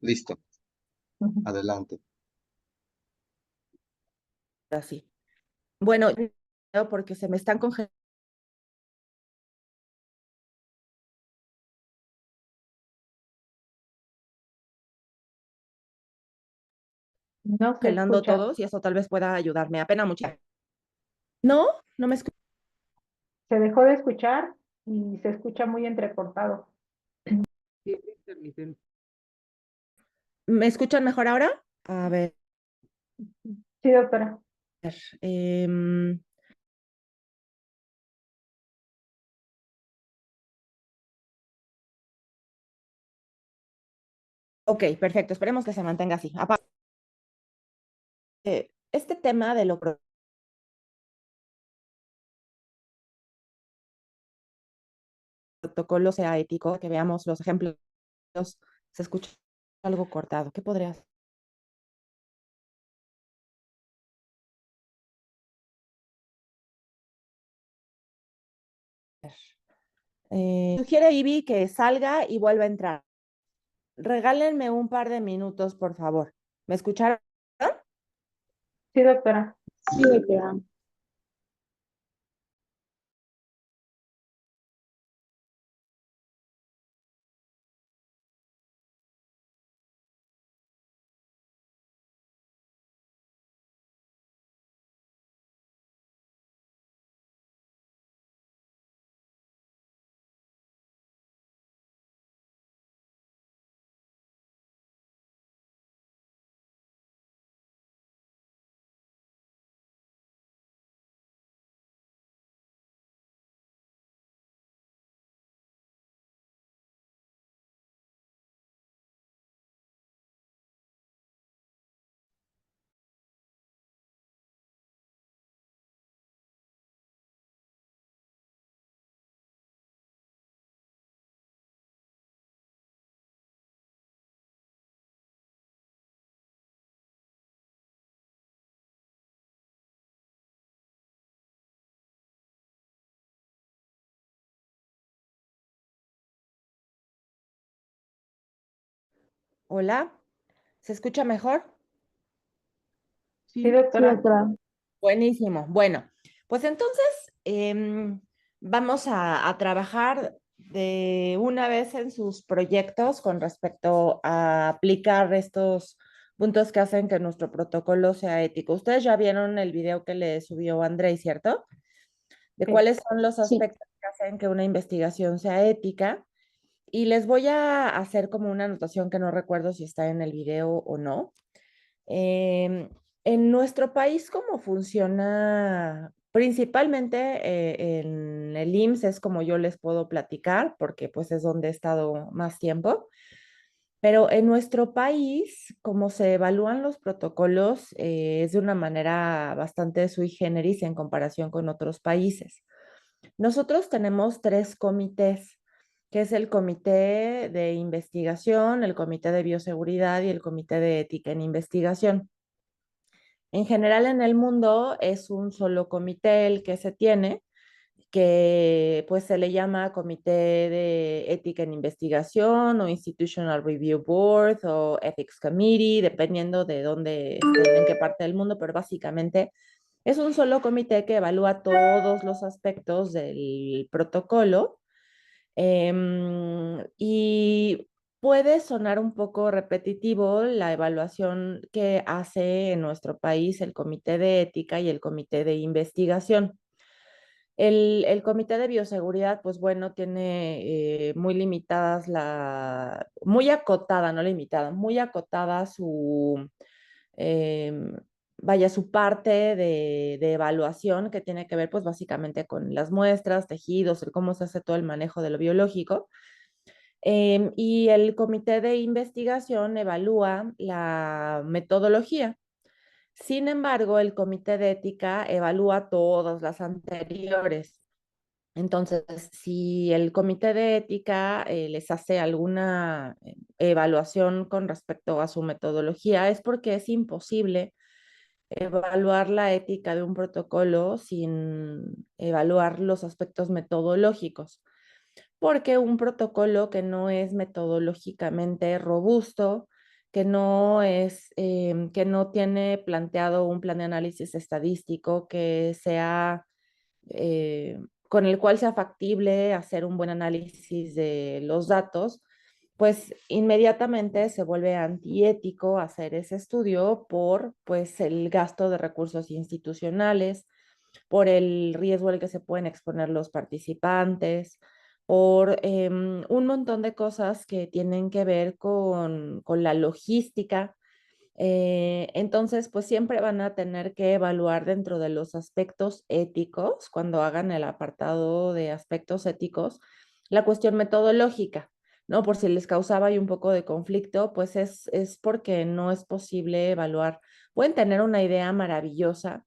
Listo. Ujú. Adelante. Así. Bueno, porque se me están No se congelando escucha. todos y eso tal vez pueda ayudarme. Apena mucho. ¿No? ¿No me escucha? Se dejó de escuchar y se escucha muy entrecortado. Sí, es intermitente. ¿Me escuchan mejor ahora? A ver. Sí, doctora. em, ok, perfecto. Esperemos que se mantenga así. Este tema de lo protocolo sea ético, que veamos los ejemplos, se escucha algo cortado. ¿Qué podrías hacer? Sugiere Ivy que salga y vuelva a entrar. Regálenme un par de minutos, por favor. ¿Me escucharon? Sí, doctora. Sí, doctora. Hola, ¿se escucha mejor? Sí, Sí. Sí, doctora. doctora. Buenísimo. Bueno, pues entonces vamos a trabajar de una vez en sus proyectos con respecto a aplicar estos puntos que hacen que nuestro protocolo sea ético. Ustedes ya vieron el video que le subió Andrei, ¿cierto? De Sí. cuáles son los Sí. aspectos que hacen que una investigación sea ética. Y les voy a hacer como una anotación que no recuerdo si está en el video o no. Em, en nuestro país, ¿cómo funciona? Principalmente en el IMSS es como yo les puedo platicar, porque pues es donde he estado más tiempo. Pero en nuestro país, como se evalúan los protocolos, es de una manera bastante sui generis en comparación con otros países. Nosotros tenemos tres comités, que es el comité de investigación, el comité de bioseguridad y el comité de ética en investigación. En general en el mundo es un solo comité el que se tiene, que pues se le llama Comité de Ética en Investigación o Institutional Review Board o Ethics Committee, dependiendo de dónde estén, en qué parte del mundo, pero básicamente es un solo comité que evalúa todos los aspectos del protocolo. Y puede sonar un poco repetitivo la evaluación que hace en nuestro país el Comité de Ética y el Comité de Investigación. El Comité de Bioseguridad, pues bueno, tiene muy limitadas muy acotada, no limitada, muy acotada eh, vaya, su parte de evaluación que tiene que ver pues básicamente con las muestras, tejidos, el cómo se hace todo el manejo de lo biológico. Y el comité de investigación evalúa la metodología. Sin embargo, el comité de ética evalúa todas las anteriores. Entonces, si el comité de ética les hace alguna evaluación con respecto a su metodología, es porque es imposible evaluar la ética de un protocolo sin evaluar los aspectos metodológicos. porque un protocolo que no es metodológicamente robusto, que no tiene planteado un plan de análisis estadístico que sea, con el cual sea factible hacer un buen análisis de los datos, pues inmediatamente se vuelve antiético hacer ese estudio por pues el gasto de recursos institucionales, por el riesgo al que se pueden exponer los participantes, por un montón de cosas que tienen que ver con la logística. Entonces, pues siempre van a tener que evaluar dentro de los aspectos éticos, cuando hagan el apartado de aspectos éticos, la cuestión metodológica, ¿no? Por si les causaba ahí un poco de conflicto, pues es porque no es posible evaluar. Pueden tener una idea maravillosa,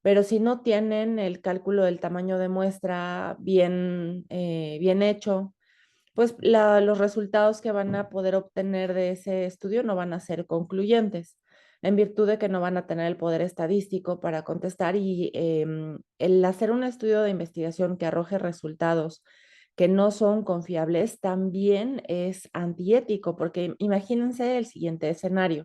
pero si no tienen el cálculo del tamaño de muestra bien hecho, pues los resultados que van a poder obtener de ese estudio no van a ser concluyentes, en virtud de que no van a tener el poder estadístico para contestar y el hacer un estudio de investigación que arroje resultados que no son confiables también es antiético, porque imagínense el siguiente escenario.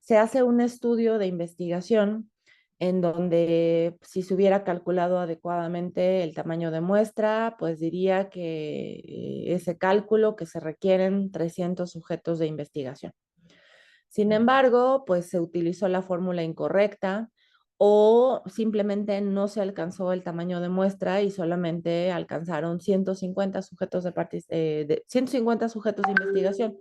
Se hace un estudio de investigación en donde si se hubiera calculado adecuadamente el tamaño de muestra, pues diría que ese cálculo que se requieren 300 sujetos de investigación. Sin embargo, pues se utilizó la fórmula incorrecta o simplemente no se alcanzó el tamaño de muestra y solamente alcanzaron 150 sujetos 150 sujetos de investigación.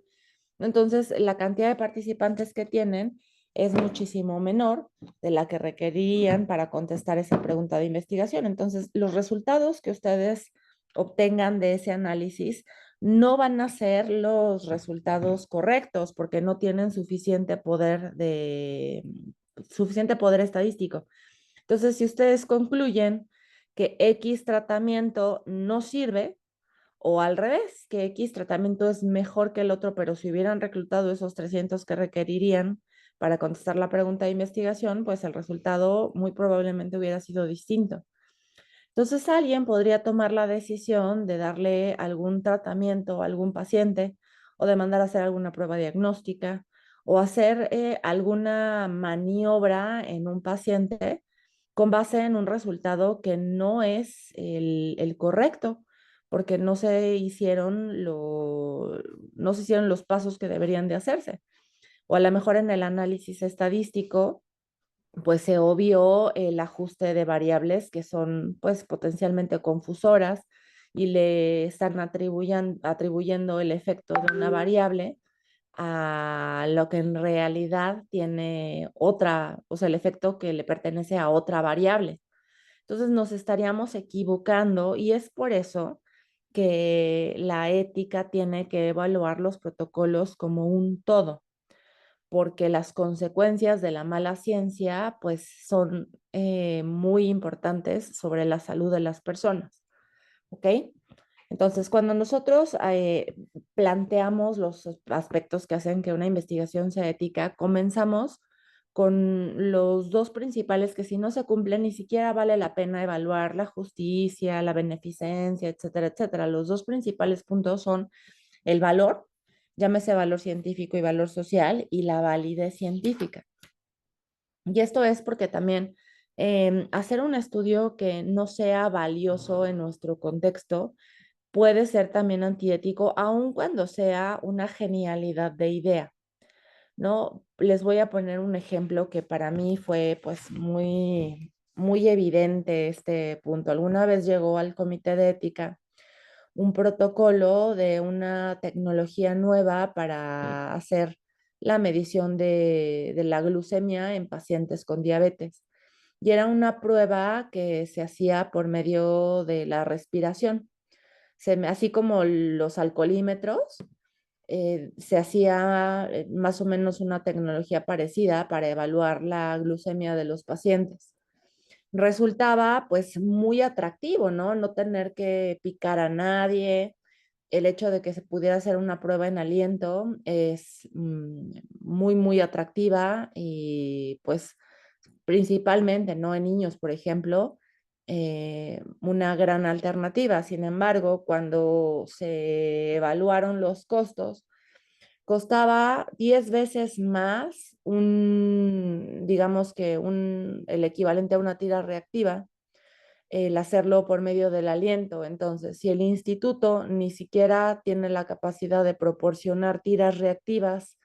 Entonces, la cantidad de participantes que tienen es muchísimo menor de la que requerían para contestar esa pregunta de investigación. Entonces, los resultados que ustedes obtengan de ese análisis no van a ser los resultados correctos porque no tienen suficiente poder estadístico. Entonces, si ustedes concluyen que X tratamiento no sirve, o al revés, que X tratamiento es mejor que el otro, pero si hubieran reclutado esos 300 que requerirían para contestar la pregunta de investigación, pues el resultado muy probablemente hubiera sido distinto. Entonces alguien podría tomar la decisión de darle algún tratamiento a algún paciente o de mandar a hacer alguna prueba diagnóstica o hacer alguna maniobra en un paciente con base en un resultado que no es el correcto, porque no se hicieron los pasos que deberían de hacerse. O a lo mejor en el análisis estadístico pues se obvió el ajuste de variables que son pues potencialmente confusoras y le están atribuyendo el efecto de una variable a lo que en realidad tiene otra, o sea, el efecto que le pertenece a otra variable. Entonces nos estaríamos equivocando y es por eso que la ética tiene que evaluar los protocolos como un todo, porque las consecuencias de la mala ciencia pues son muy importantes sobre la salud de las personas, ¿ok? Entonces, cuando nosotros planteamos los aspectos que hacen que una investigación sea ética, comenzamos con los dos principales que si no se cumplen ni siquiera vale la pena evaluar la justicia, la beneficencia, etcétera, etcétera. Los dos principales puntos son el valor, llámese valor científico y valor social, y la validez científica. Y esto es porque también hacer un estudio que no sea valioso en nuestro contexto puede ser también antiético, aun cuando sea una genialidad de idea, ¿no? Les voy a poner un ejemplo que para mí fue pues muy evidente este punto. Alguna vez llegó al comité de ética un protocolo de una tecnología nueva para hacer la medición de la glucemia en pacientes con diabetes. Y era una prueba que se hacía por medio de la respiración. Así como los alcoholímetros, se hacía más o menos una tecnología parecida para evaluar la glucemia de los pacientes. Resultaba pues muy atractivo, ¿no? No tener que picar a nadie. El hecho de que se pudiera hacer una prueba en aliento es muy atractiva y pues principalmente, ¿no? En niños, por ejemplo, una gran alternativa. Sin embargo, cuando se evaluaron los costos, costaba 10 veces más digamos que el equivalente a una tira reactiva, el hacerlo por medio del aliento. Entonces, si el instituto ni siquiera tiene la capacidad de proporcionar tiras reactivas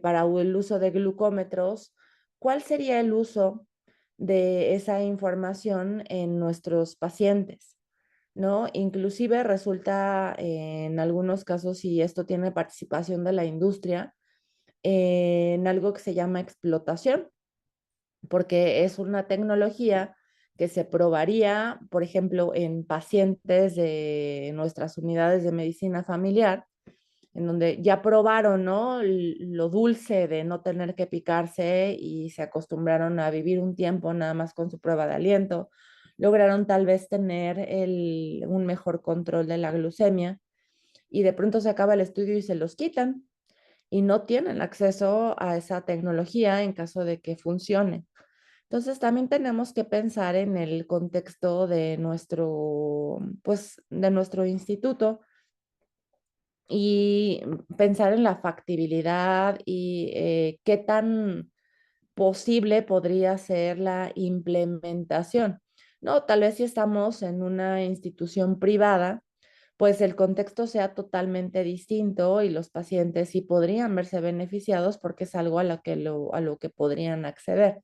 para el uso de glucómetros, ¿cuál sería el uso de esa información en nuestros pacientes? ¿No? Inclusive resulta en algunos casos, y esto tiene participación de la industria, en algo que se llama explotación, porque es una tecnología que se probaría, por ejemplo, en pacientes de nuestras unidades de medicina familiar, en donde ya probaron, ¿no? Lo dulce de no tener que picarse y se acostumbraron a vivir un tiempo nada más con su prueba de aliento. Lograron tal vez tener un mejor control de la glucemia y de pronto se acaba el estudio y se los quitan y no tienen acceso a esa tecnología en caso de que funcione. Entonces también tenemos que pensar en el contexto de de nuestro instituto y pensar en la factibilidad y qué tan posible podría ser la implementación. No, tal vez si estamos en una institución privada, pues el contexto sea totalmente distinto y los pacientes sí podrían verse beneficiados porque es algo a lo que podrían acceder.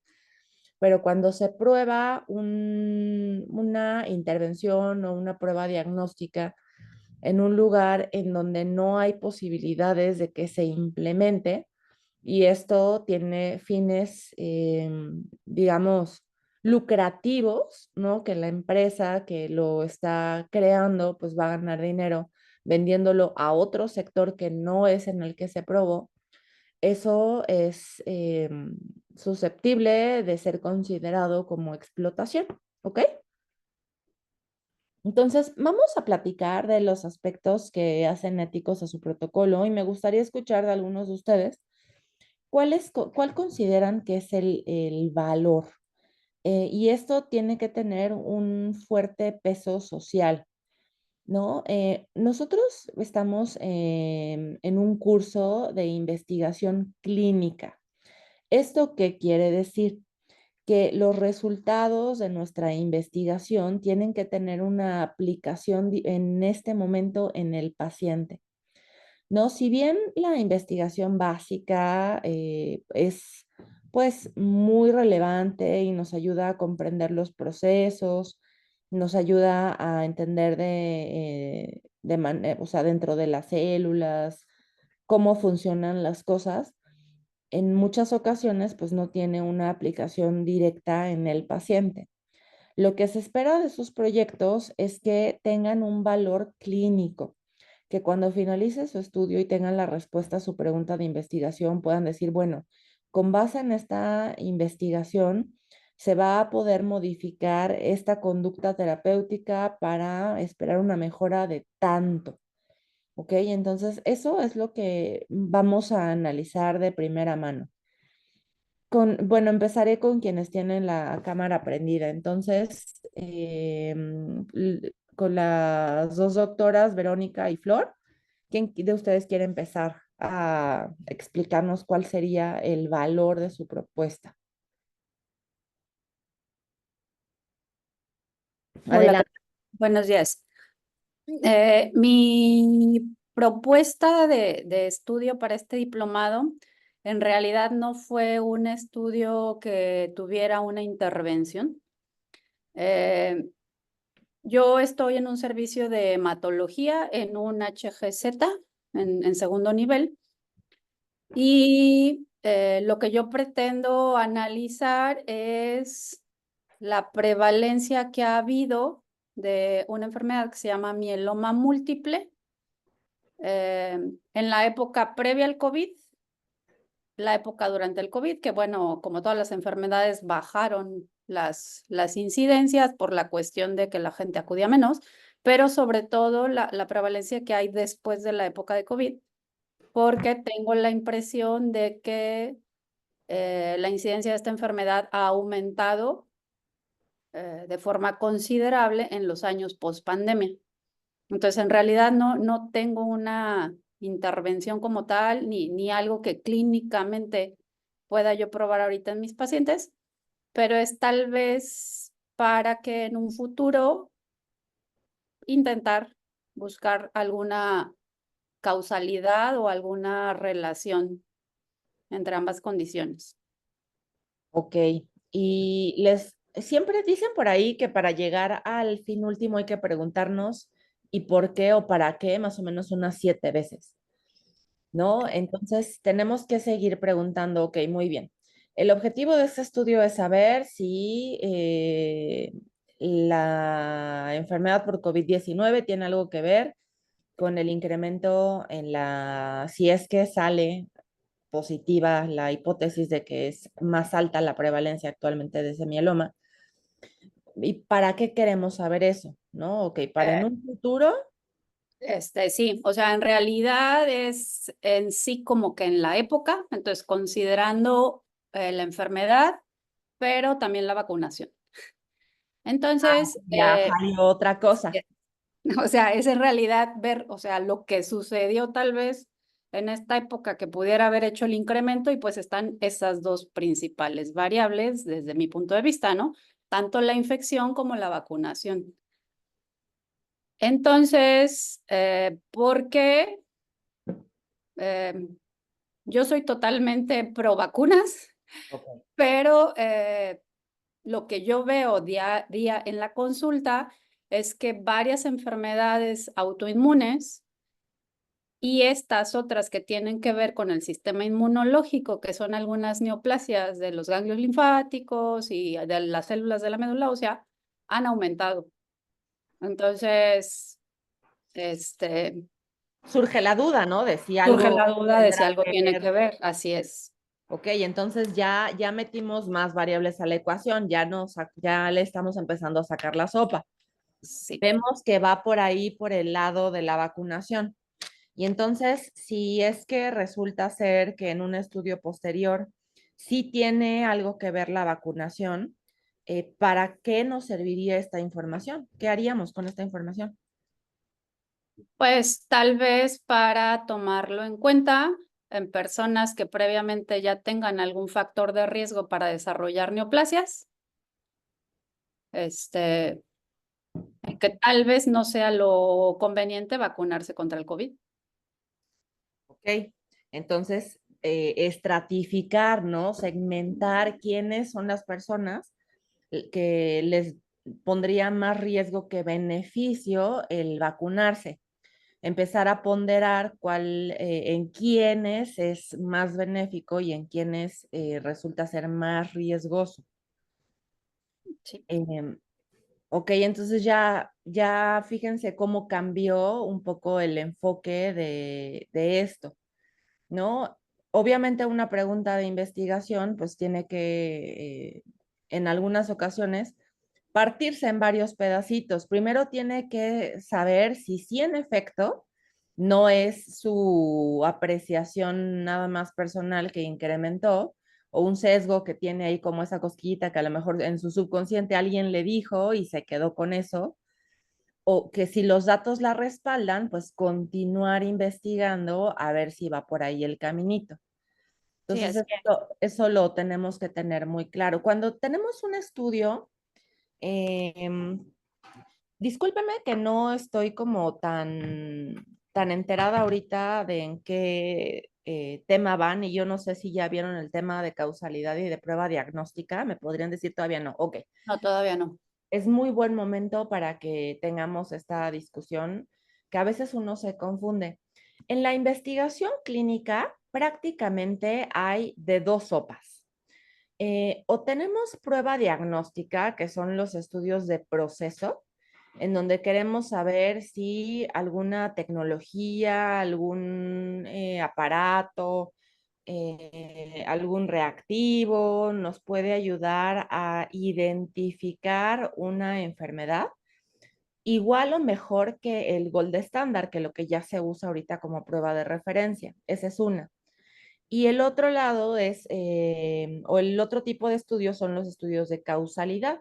Pero cuando se prueba una intervención o una prueba diagnóstica en un lugar en donde no hay posibilidades de que se implemente, y esto tiene fines, digamos, lucrativos, ¿no? Que la empresa que lo está creando, pues va a ganar dinero vendiéndolo a otro sector que no es en el que se probó. Eso es susceptible de ser considerado como explotación, ¿ok? Entonces, vamos a platicar de los aspectos que hacen éticos a su protocolo y me gustaría escuchar de algunos de ustedes cuál consideran que es el valor. Y esto tiene que tener un fuerte peso social, ¿no? Nosotros estamos en un curso de investigación clínica. ¿Esto qué quiere decir? Que los resultados de nuestra investigación tienen que tener una aplicación en este momento en el paciente. No, si bien la investigación básica es pues muy relevante y nos ayuda a comprender los procesos, nos ayuda a entender o sea, dentro de las células, cómo funcionan las cosas, en muchas ocasiones pues no tiene una aplicación directa en el paciente. Lo que se espera de sus proyectos es que tengan un valor clínico, que cuando finalice su estudio y tengan la respuesta a su pregunta de investigación puedan decir, bueno, con base en esta investigación se va a poder modificar esta conducta terapéutica para esperar una mejora de tanto. ¿Ok? Entonces, eso es lo que vamos a analizar de primera mano. Bueno, empezaré con quienes tienen la cámara prendida. Entonces, con las dos doctoras, Verónica y Flor, ¿quién de ustedes quiere empezar a explicarnos cuál sería el valor de su propuesta? Hola, Adelante. buenos días. Mi propuesta de estudio para este diplomado en realidad no fue un estudio que tuviera una intervención. Yo estoy en un servicio de hematología en un HGZ en segundo nivel y lo que yo pretendo analizar es la prevalencia que ha habido de una enfermedad que se llama mieloma múltiple en la época previa al COVID, la época durante el COVID, que bueno, como todas las enfermedades, bajaron las incidencias por la cuestión de que la gente acudía menos, pero sobre todo la prevalencia que hay después de la época de COVID, porque tengo la impresión de que la incidencia de esta enfermedad ha aumentado de forma considerable en los años post pandemia. Entonces, en realidad no tengo una intervención como tal, ni algo que clínicamente pueda yo probar ahorita en mis pacientes, pero es tal vez para que en un futuro intentar buscar alguna causalidad o alguna relación entre ambas condiciones. Ok, y siempre dicen por ahí que para llegar al fin último hay que preguntarnos y por qué o para qué más o menos unas 7 veces, ¿no? Entonces tenemos que seguir preguntando, ok, muy bien. El objetivo de este estudio es saber si la enfermedad por COVID-19 tiene algo que ver con el incremento si es que sale positiva la hipótesis de que es más alta la prevalencia actualmente de ese mieloma. ¿Y para qué queremos saber eso? ¿No? Ok, para en un futuro. Sí, o sea, en realidad es en sí como que en la época, entonces considerando la enfermedad, pero también la vacunación. Entonces, Ya salió otra cosa. o sea, es en realidad ver, o sea, lo que sucedió tal vez en esta época que pudiera haber hecho el incremento y pues están esas dos principales variables desde mi punto de vista, ¿no? Tanto la infección como la vacunación. Entonces, ¿por qué? Yo soy totalmente pro vacunas, Okay. pero lo que yo veo día a día en la consulta es que varias enfermedades autoinmunes y estas otras que tienen que ver con el sistema inmunológico, que son algunas neoplasias de los ganglios linfáticos y de las células de la médula ósea, han aumentado. Entonces, Surge la duda, ¿no? De si surge algo la duda de si tendrá algo que tiene que ver. ver, así es. Ok, entonces ya metimos más variables a la ecuación, ya le estamos empezando a sacar la sopa. Sí. Vemos que va por ahí, por el lado de la vacunación. Y entonces, si es que resulta ser que en un estudio posterior sí tiene algo que ver la vacunación, ¿para qué nos serviría esta información? ¿Qué haríamos con esta información? Pues tal vez para tomarlo en cuenta en personas que previamente ya tengan algún factor de riesgo para desarrollar neoplasias, que tal vez no sea lo conveniente vacunarse contra el COVID. Ok, entonces estratificar, ¿no? Segmentar quiénes son las personas que les pondría más riesgo que beneficio el vacunarse. Empezar a ponderar en quiénes es más benéfico y en quiénes resulta ser más riesgoso. Sí. Ok, entonces ya fíjense cómo cambió un poco el enfoque de esto, ¿no? Obviamente una pregunta de investigación pues tiene que, en algunas ocasiones, partirse en varios pedacitos. Primero tiene que saber si sí en efecto no es su apreciación nada más personal que incrementó o un sesgo que tiene ahí como esa cosquillita que a lo mejor en su subconsciente alguien le dijo y se quedó con eso, o que si los datos la respaldan, pues continuar investigando a ver si va por ahí el caminito. Sí, Entonces, es que eso lo tenemos que tener muy claro. Cuando tenemos un estudio, eh, discúlpeme que no estoy como tan enterada ahorita de en qué tema van y yo no sé si ya vieron el tema de causalidad y de prueba diagnóstica. ¿Me podrían decir todavía no? Ok. no, todavía no. Es muy buen momento para que tengamos esta discusión que a veces uno se confunde. En la investigación clínica prácticamente hay de dos sopas. O tenemos prueba diagnóstica, que son los estudios de proceso, en donde queremos saber si alguna tecnología, algún aparato, algún reactivo nos puede ayudar a identificar una enfermedad igual o mejor que el gold estándar, que lo que ya se usa ahorita como prueba de referencia. Esa es una. Y el otro lado o el otro tipo de estudios son los estudios de causalidad,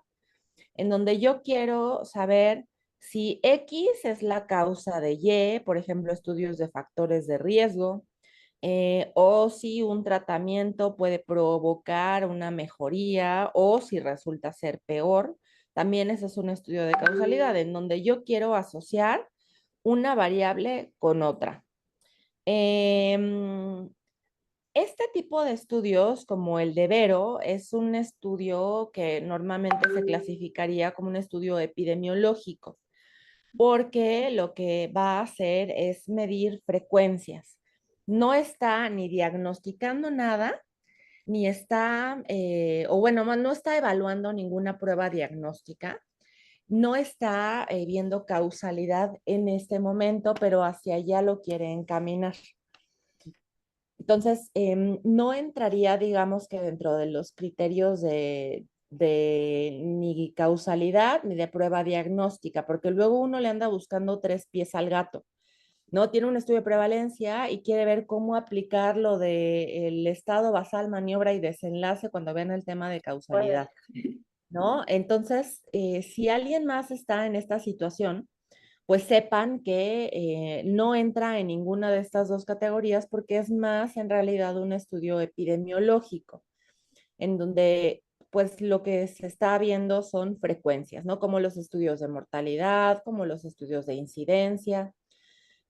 en donde yo quiero saber si X es la causa de Y, por ejemplo, estudios de factores de riesgo, o si un tratamiento puede provocar una mejoría o si resulta ser peor. También ese es un estudio de causalidad en donde yo quiero asociar una variable con otra. Este tipo de estudios, como el de Vero, es un estudio que normalmente se clasificaría como un estudio epidemiológico, porque lo que va a hacer es medir frecuencias. No está ni diagnosticando nada, ni está, o bueno, no está evaluando ninguna prueba diagnóstica, no está viendo causalidad en este momento, pero hacia allá lo quiere encaminar. Entonces, no entraría, digamos que dentro de los criterios de ni causalidad ni de prueba diagnóstica, porque luego uno le anda buscando tres pies al gato, ¿no? Tiene un estudio de prevalencia y quiere ver cómo aplicar lo del estado basal, maniobra y desenlace cuando vean el tema de causalidad, ¿no? Entonces, si alguien más está en esta situación, pues sepan que no entra en ninguna de estas dos categorías porque es más en realidad un estudio epidemiológico, en donde pues lo que se está viendo son frecuencias, ¿no? Como los estudios de mortalidad, como los estudios de incidencia.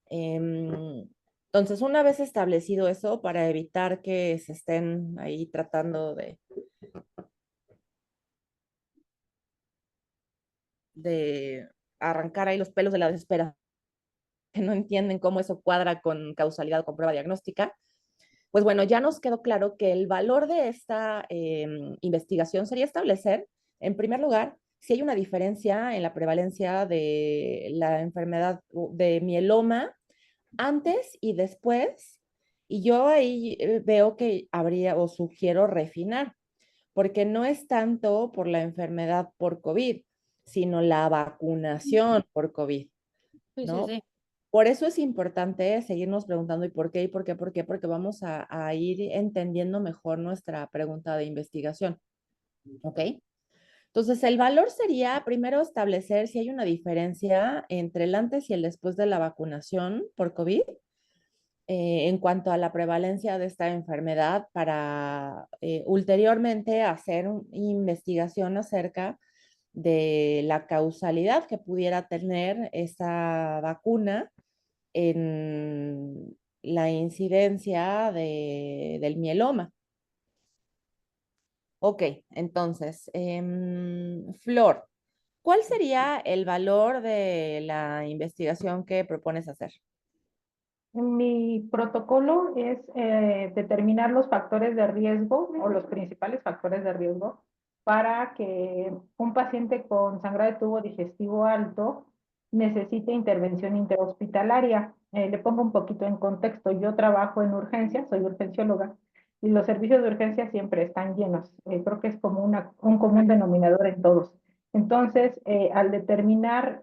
Entonces, una vez establecido eso, para evitar que se estén ahí tratando de arrancar ahí los pelos de la desesperación, que no entienden cómo eso cuadra con causalidad o con prueba diagnóstica, pues bueno, ya nos quedó claro que el valor de esta investigación sería establecer, en primer lugar, si hay una diferencia en la prevalencia de la enfermedad de mieloma antes y después. Y yo ahí veo que habría o sugiero refinar, porque no es tanto por la enfermedad por COVID, sino la vacunación por COVID, Sí, sí, ¿no? sí. Por eso es importante seguirnos preguntando ¿y por qué? ¿Y por qué? ¿Por qué? Porque vamos a ir entendiendo mejor nuestra pregunta de investigación. ¿Ok? Entonces, el valor sería primero establecer si hay una diferencia entre el antes y el después de la vacunación por COVID en cuanto a la prevalencia de esta enfermedad para ulteriormente hacer una investigación acerca de la causalidad que pudiera tener esa vacuna en la incidencia del mieloma. Ok, entonces, Flor, ¿cuál sería el valor de la investigación que propones hacer? Mi protocolo es determinar los factores de riesgo o los principales factores de riesgo para que un paciente con sangrado de tubo digestivo alto necesite intervención interhospitalaria. Le pongo un poquito en contexto. Yo trabajo en urgencias, soy urgencióloga, y los servicios de urgencia siempre están llenos. Creo que es como un común denominador en todos. Entonces, al determinar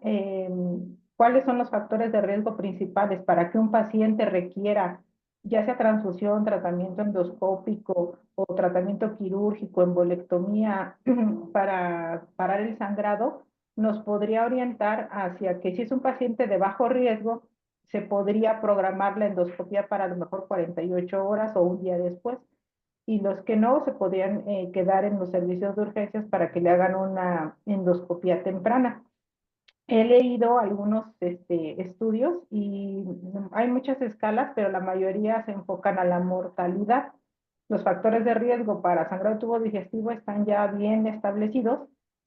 cuáles son los factores de riesgo principales para que un paciente requiera ya sea transfusión, tratamiento endoscópico o tratamiento quirúrgico, embolectomía para parar el sangrado, nos podría orientar hacia que si es un paciente de bajo riesgo, se podría programar la endoscopia para a lo mejor 48 horas o un día después. Y los que no, se podrían quedar en los servicios de urgencias para que le hagan una endoscopia temprana. He leído algunos estudios y hay muchas escalas, pero la mayoría se enfocan a la mortalidad. Los factores de riesgo para sangrado de tubo digestivo están ya bien establecidos.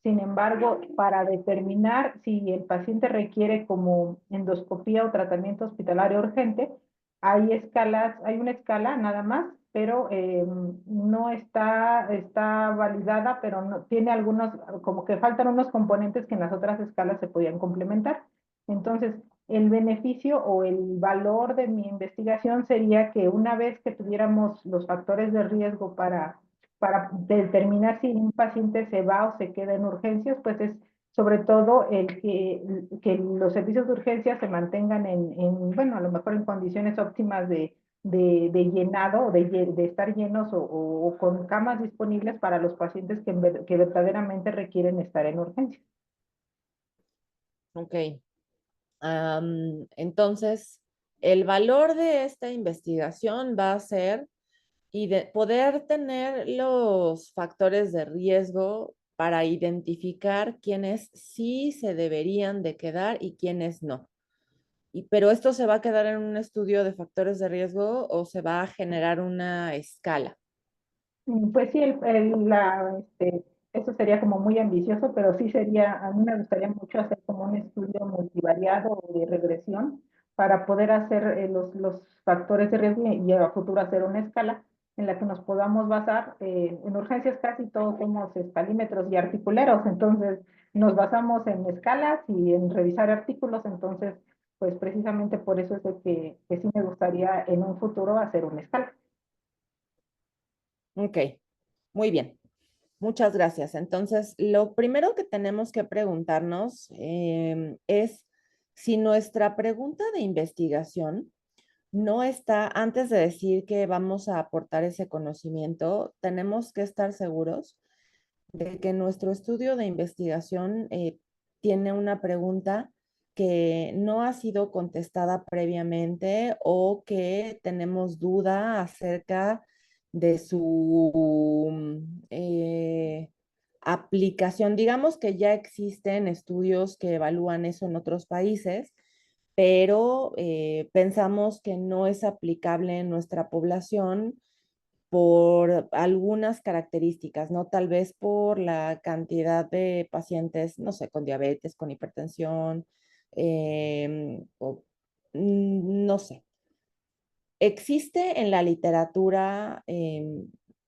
Sin embargo, para determinar si el paciente requiere como endoscopía o tratamiento hospitalario urgente, hay escalas, hay una escala nada más, pero no está validada, pero no, tiene algunos, como que faltan unos componentes que en las otras escalas se podían complementar. Entonces, el beneficio o el valor de mi investigación sería que una vez que tuviéramos los factores de riesgo para determinar si un paciente se va o se queda en urgencias, pues es sobre todo que los servicios de urgencia se mantengan bueno, a lo mejor en condiciones óptimas de de llenado, de estar llenos o con camas disponibles para los pacientes que verdaderamente requieren estar en urgencia. Ok. Entonces, el valor de esta investigación va a ser y de poder tener los factores de riesgo para identificar quiénes sí se deberían de quedar y quiénes no. Pero esto se va a quedar en un estudio de factores de riesgo o se va a generar una escala. Pues sí, eso sería como muy ambicioso, pero sí sería, a mí me gustaría mucho hacer como un estudio multivariado de regresión para poder hacer los factores de riesgo y a futuro hacer una escala en la que nos podamos basar. En urgencias casi todos somos escalímetros y articuleros, entonces nos basamos en escalas y en revisar artículos, entonces pues precisamente por eso es de que sí me gustaría en un futuro hacer una escala. Ok, muy bien. Muchas gracias. Entonces, lo primero que tenemos que preguntarnos es si nuestra pregunta de investigación no está, antes de decir que vamos a aportar ese conocimiento, tenemos que estar seguros de que nuestro estudio de investigación tiene una pregunta que no ha sido contestada previamente o que tenemos duda acerca de su aplicación. Digamos que ya existen estudios que evalúan eso en otros países, pero pensamos que no es aplicable en nuestra población por algunas características, ¿no? Tal vez por la cantidad de pacientes, no sé, con diabetes, con hipertensión, o no sé. Existe en la literatura,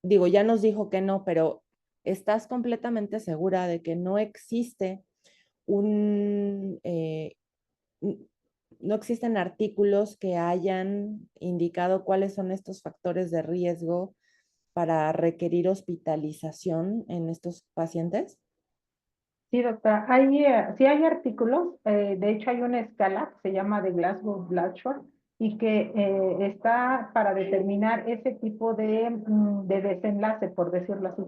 digo, ya nos dijo que no, pero ¿estás completamente segura de que no existe un, no existen artículos que hayan indicado cuáles son estos factores de riesgo para requerir hospitalización en estos pacientes? Sí, doctora, sí hay artículos, de hecho hay una escala que se llama de Glasgow-Blatchford y que está para determinar ese tipo de desenlace, por decirlo así,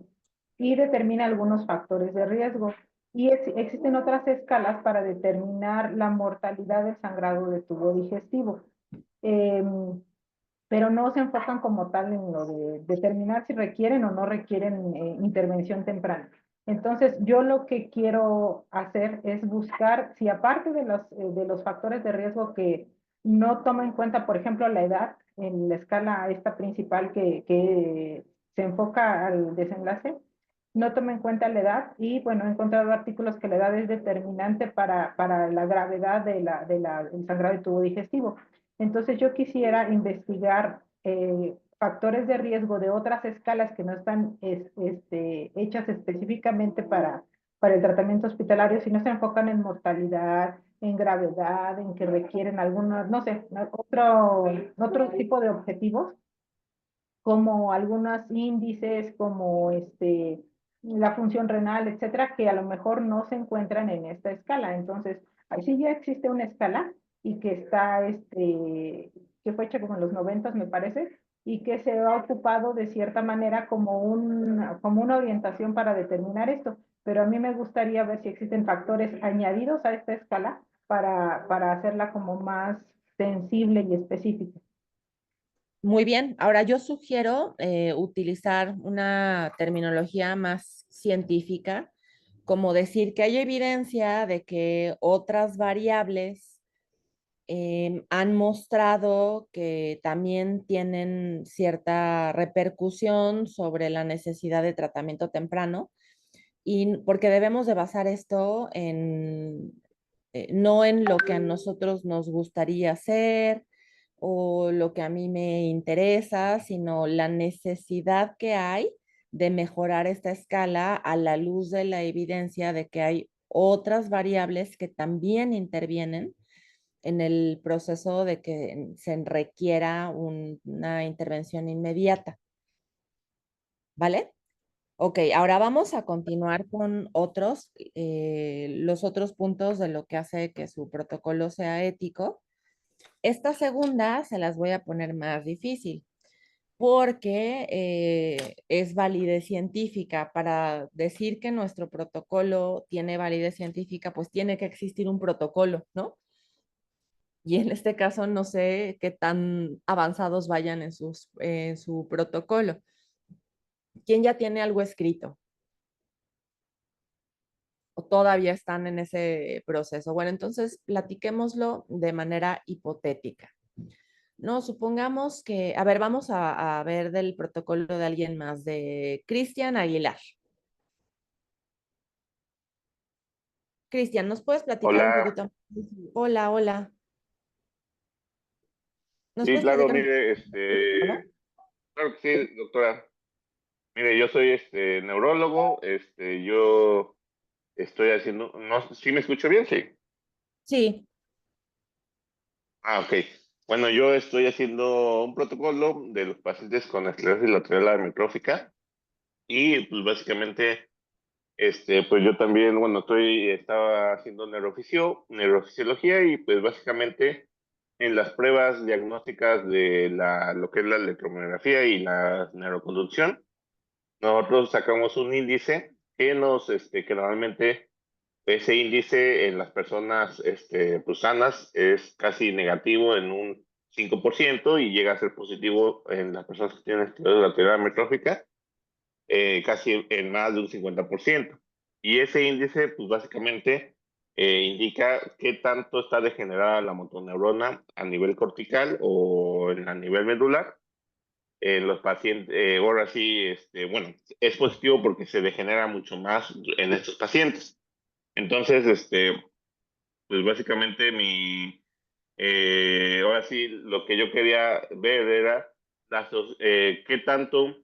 y determina algunos factores de riesgo. Y existen otras escalas para determinar la mortalidad del sangrado de tubo digestivo. Em, pero no se enfocan como tal en lo de determinar si requieren o no requieren intervención temprana. Entonces, yo lo que quiero hacer es buscar si aparte de los factores de riesgo que no toman en cuenta, por ejemplo, la edad en la escala esta principal que se enfoca al desenlace, no toma en cuenta la edad y, bueno, he encontrado artículos que la edad es determinante para la gravedad del sangrado de tubo digestivo. Entonces yo quisiera investigar factores de riesgo de otras escalas que no están hechas específicamente para el tratamiento hospitalario, sino se enfocan en mortalidad, en gravedad, en que requieren algunos, no sé, otro tipo de objetivos, como algunos índices, como la función renal, etcétera, que a lo mejor no se encuentran en esta escala. Entonces, ahí sí ya existe una escala y que está, que fue hecha como en los 90, me parece, y que se ha ocupado de cierta manera como una orientación para determinar esto. Pero a mí me gustaría ver si existen factores añadidos a esta escala para hacerla como más sensible y específica. Muy bien, ahora yo sugiero utilizar una terminología más científica, como decir que hay evidencia de que otras variables han mostrado que también tienen cierta repercusión sobre la necesidad de tratamiento temprano y porque debemos de basar esto en, no en lo que a nosotros nos gustaría hacer o lo que a mí me interesa, sino la necesidad que hay de mejorar esta escala a la luz de la evidencia de que hay otras variables que también intervienen en el proceso de que se requiera una intervención inmediata. ¿Vale? Ok, ahora vamos a continuar con los otros puntos de lo que hace que su protocolo sea ético. Esta segunda se las voy a poner más difícil porque es validez científica. Para decir que nuestro protocolo tiene validez científica, pues tiene que existir un protocolo, ¿no? Y en este caso no sé qué tan avanzados vayan en su protocolo. ¿Quién ya tiene algo escrito? ¿O todavía están en ese proceso? Bueno, entonces platiquémoslo de manera hipotética. No, supongamos que, a ver, vamos a ver del protocolo de alguien más, de Cristian Aguilar. Cristian, ¿nos puedes platicar un Hola, poquito? Hola, hola. ¿Nos sí, puedes claro, platicar un mire, poquito, no? claro que sí, doctora. Mire, yo soy neurólogo, yo estoy haciendo, no, ¿sí me escucho bien? Sí. Sí. Ah, ok. Bueno, yo estoy haciendo un protocolo de los pacientes con esclerosis lateral amiotrófica y pues básicamente, pues yo también, bueno, estaba haciendo neurofisiología y pues básicamente en las pruebas diagnósticas de lo que es la electromiografía y la neuroconducción, nosotros sacamos un índice que normalmente ese índice en las personas pues sanas es casi negativo en un 5% y llega a ser positivo en las personas que tienen esclerosis lateral amiotrófica, casi en más de un 50%. Y ese índice, pues básicamente indica qué tanto está degenerada la motoneurona a nivel cortical o a nivel medular los pacientes, ahora sí, bueno, es positivo porque se degenera mucho más en estos pacientes. Entonces, pues básicamente ahora sí, lo que yo quería ver era qué tanto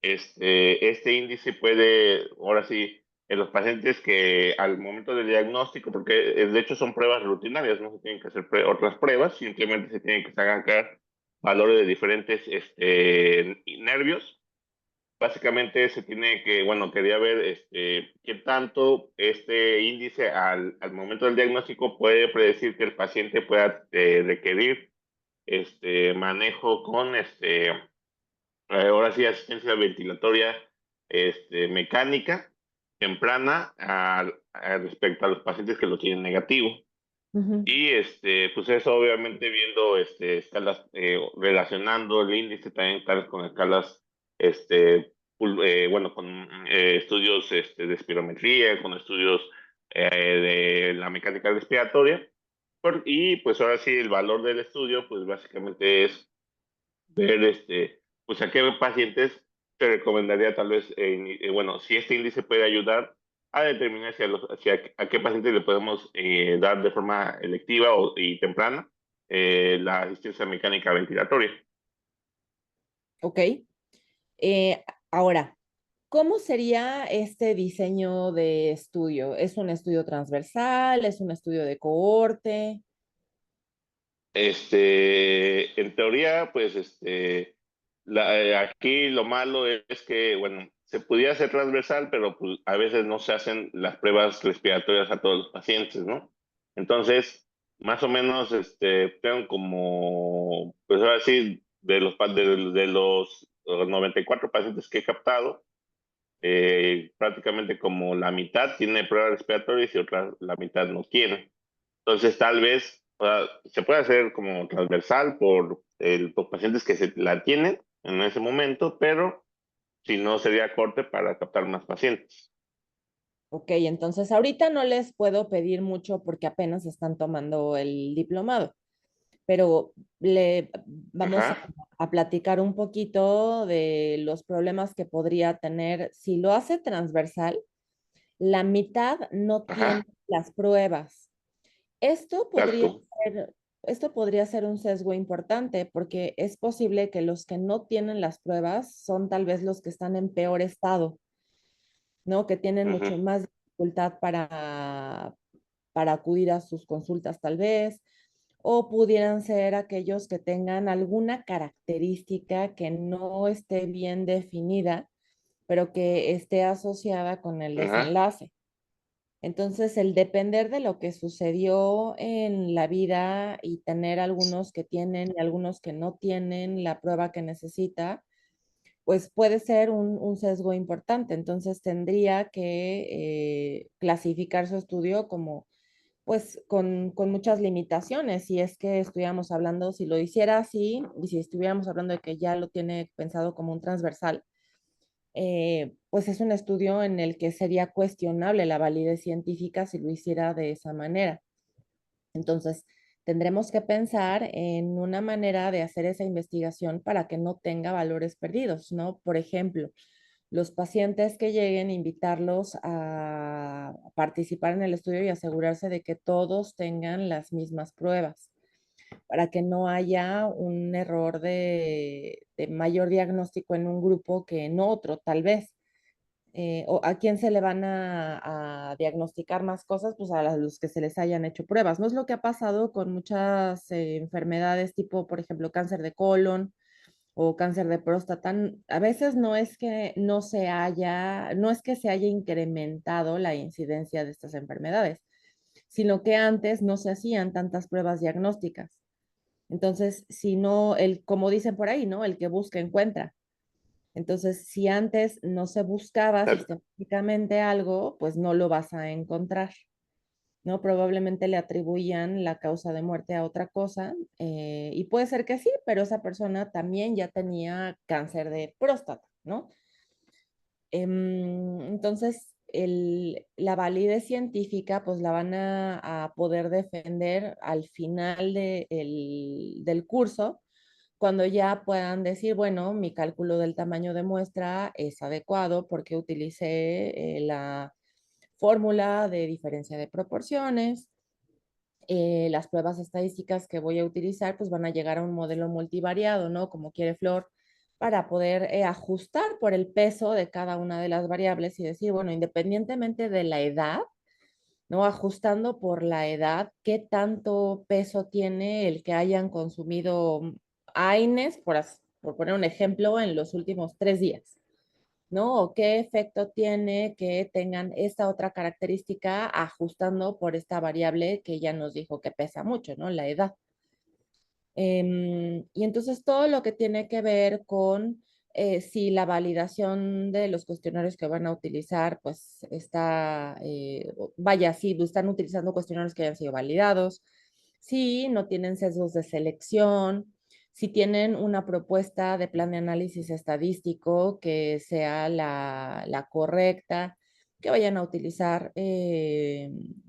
este índice puede, ahora sí, en los pacientes que al momento del diagnóstico, porque de hecho son pruebas rutinarias, no se tienen que hacer otras pruebas, simplemente se tienen que sacar valores de diferentes nervios. Básicamente se tiene que, bueno, quería ver qué tanto este índice al momento del diagnóstico puede predecir que el paciente pueda requerir manejo con ahora sí asistencia ventilatoria mecánica temprana respecto a los pacientes que lo tienen negativo. Ujú. Y pues eso obviamente viendo escalas, relacionando el índice también tal con escalas, bueno, con estudios de espirometría, con estudios de la mecánica respiratoria. Y pues ahora sí, el valor del estudio, pues básicamente es ver, pues a qué pacientes se recomendaría tal vez, bueno, si este índice puede ayudar a determinar a qué pacientes le podemos dar de forma electiva y temprana la asistencia mecánica ventilatoria. Ok. Ahora, ¿cómo sería este diseño de estudio? ¿Es un estudio transversal? ¿Es un estudio de cohorte? En teoría, pues, aquí lo malo es que, bueno, se pudiera hacer transversal, pero pues, a veces no se hacen las pruebas respiratorias a todos los pacientes, ¿no? Entonces, más o menos, tengo como, pues ahora sí, de los 94 pacientes que he captado, prácticamente como la mitad tiene pruebas respiratorias y la mitad no tiene. Entonces, tal vez se puede hacer como transversal por pacientes que se la tienen en ese momento, pero si no, sería corte para captar más pacientes. Ok, entonces ahorita no les puedo pedir mucho porque apenas están tomando el diplomado, pero le vamos Ajá, a platicar un poquito de los problemas que podría tener. Si lo hace transversal, la mitad no tiene ajá, las pruebas. Esto podría exacto. ser, esto podría ser un sesgo importante porque es posible que los que no tienen las pruebas son tal vez los que están en peor estado, ¿no? Que tienen Ujú, mucho más dificultad para acudir a sus consultas tal vez, o pudieran ser aquellos que tengan alguna característica que no esté bien definida, pero que esté asociada con el ajá, desenlace. Entonces, el depender de lo que sucedió en la vida y tener algunos que tienen y algunos que no tienen la prueba que necesita, pues puede ser un sesgo importante. Entonces, tendría que clasificar su estudio como, pues, con muchas limitaciones. Si es que estuviéramos hablando, si lo hiciera así, y si estuviéramos hablando de que ya lo tiene pensado como un transversal, pues es un estudio en el que sería cuestionable la validez científica si lo hiciera de esa manera. Entonces, tendremos que pensar en una manera de hacer esa investigación para que no tenga valores perdidos, ¿no? Por ejemplo, los pacientes que lleguen, invitarlos a participar en el estudio y asegurarse de que todos tengan las mismas pruebas, para que no haya un error de mayor diagnóstico en un grupo que en otro, tal vez. O a quién se le van a diagnosticar más cosas, pues a los que se les hayan hecho pruebas. No es lo que ha pasado con muchas enfermedades tipo, por ejemplo, cáncer de colon o cáncer de próstata. A veces no es que no se haya, no es que se haya incrementado la incidencia de estas enfermedades, sino que antes no se hacían tantas pruebas diagnósticas. Entonces, si no, como dicen por ahí, ¿no? El que busca encuentra. Entonces, si antes no se buscaba Claro. sistemáticamente algo, pues no lo vas a encontrar, ¿no? Probablemente le atribuían la causa de muerte a otra cosa, y puede ser que sí, pero esa persona también ya tenía cáncer de próstata, ¿no? Entonces, la validez científica, pues la van a poder defender al final del curso, cuando ya puedan decir, bueno, mi cálculo del tamaño de muestra es adecuado porque utilicé la fórmula de diferencia de proporciones. Las pruebas estadísticas que voy a utilizar pues van a llegar a un modelo multivariado, ¿no? Como quiere Flor, para poder ajustar por el peso de cada una de las variables y decir, bueno, independientemente de la edad, ¿no? Ajustando por la edad, qué tanto peso tiene el que hayan consumido AINES, por poner un ejemplo, en los últimos 3 días, ¿no? O qué efecto tiene que tengan esta otra característica ajustando por esta variable que ya nos dijo que pesa mucho, ¿no? La edad. Y entonces todo lo que tiene que ver con si la validación de los cuestionarios que van a utilizar, pues está, vaya, si están utilizando cuestionarios que hayan sido validados, si no tienen sesgos de selección, si tienen una propuesta de plan de análisis estadístico que sea la correcta, que vayan a utilizar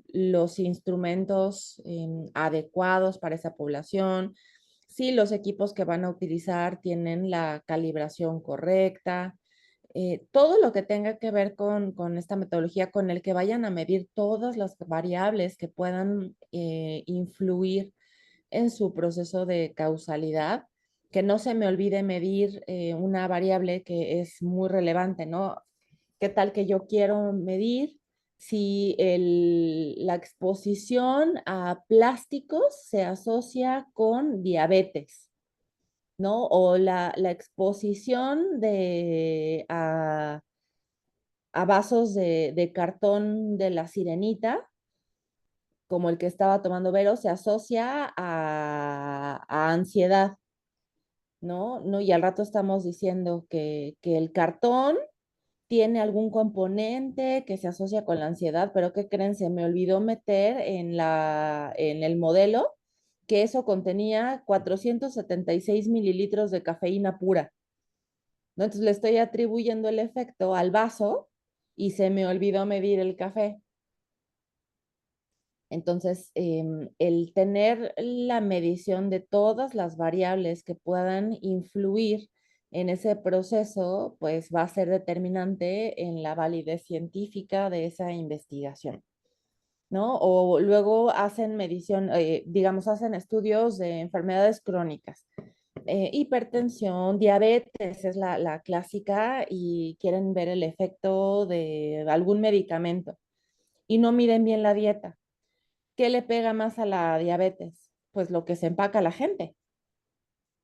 los instrumentos adecuados para esa población, si los equipos que van a utilizar tienen la calibración correcta, todo lo que tenga que ver con esta metodología, con el que vayan a medir todas las variables que puedan influir en su proceso de causalidad, que no se me olvide medir una variable que es muy relevante, ¿no? ¿Qué tal que yo quiero medir si la exposición a plásticos se asocia con diabetes, ¿no? O la exposición a vasos de cartón de la sirenita, como el que estaba tomando Vero, se asocia a ansiedad, ¿no? ¿No? Y al rato estamos diciendo que el cartón tiene algún componente que se asocia con la ansiedad, pero ¿qué creen? Se me olvidó meter en el modelo que eso contenía 476 mililitros de cafeína pura, ¿no? Entonces le estoy atribuyendo el efecto al vaso y se me olvidó medir el café. Entonces, el tener la medición de todas las variables que puedan influir en ese proceso, pues va a ser determinante en la validez científica de esa investigación, ¿no? O luego hacen medición, digamos, hacen estudios de enfermedades crónicas, hipertensión, diabetes es la clásica y quieren ver el efecto de algún medicamento y no miden bien la dieta. ¿Qué le pega más a la diabetes? Pues lo que se empaca la gente,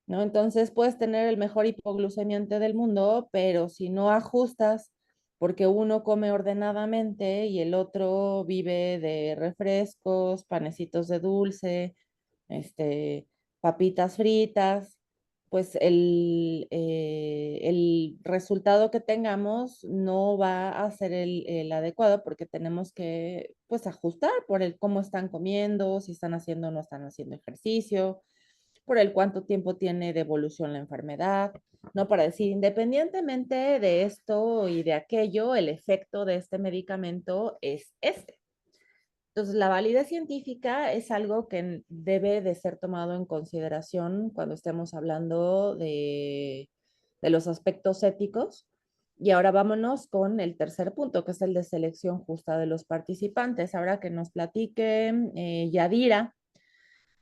¿no? Entonces puedes tener el mejor hipoglucemiante del mundo, pero si no ajustas porque uno come ordenadamente y el otro vive de refrescos, panecitos de dulce, papitas fritas, pues el resultado que tengamos no va a ser el adecuado porque tenemos que pues ajustar por el cómo están comiendo, si están haciendo o no están haciendo ejercicio, por el cuánto tiempo tiene de evolución la enfermedad, ¿no? Para decir, independientemente de esto y de aquello, el efecto de este medicamento es este. Entonces, la validez científica es algo que debe de ser tomado en consideración cuando estemos hablando de los aspectos éticos. Y ahora vámonos con el tercer punto, que es el de selección justa de los participantes. Ahora que nos platique Yadira,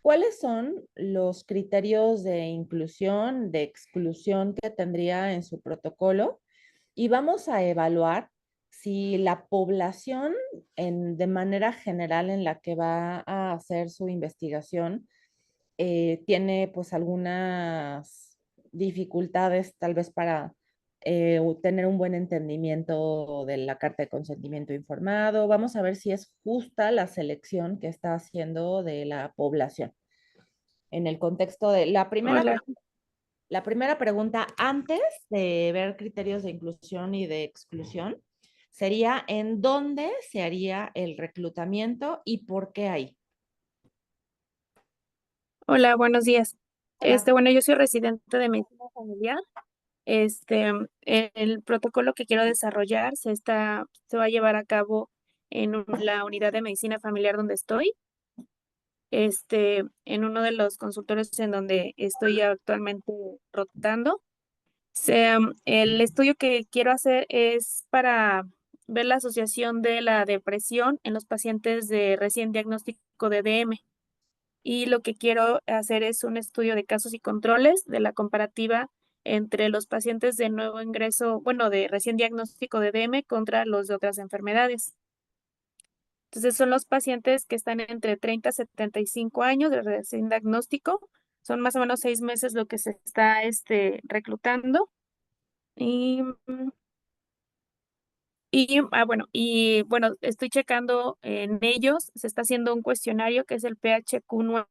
¿cuáles son los criterios de inclusión, de exclusión que tendría en su protocolo? Y vamos a evaluar si la población de manera general en la que va a hacer su investigación tiene pues algunas dificultades tal vez para tener un buen entendimiento de la carta de consentimiento informado. Vamos a ver si es justa la selección que está haciendo de la población. En el contexto de Hola. la primera pregunta, antes de ver criterios de inclusión y de exclusión, sería ¿en dónde se haría el reclutamiento y por qué ahí? Hola, buenos días. Hola. Bueno, yo soy residente de medicina familiar. El protocolo que quiero desarrollar se va a llevar a cabo en la unidad de medicina familiar donde estoy. En uno de los consultorios en donde estoy actualmente rotando. El estudio que quiero hacer es para ver la asociación de la depresión en los pacientes de recién diagnóstico de DM. Y lo que quiero hacer es un estudio de casos y controles de la comparativa entre los pacientes de nuevo ingreso, bueno, de recién diagnóstico de DM contra los de otras enfermedades. Entonces son los pacientes que están entre 30 a 75 años de recién diagnóstico. Son más o menos 6 meses lo que se está reclutando. Y bueno, estoy checando en ellos, se está haciendo un cuestionario que es el PHQ-9,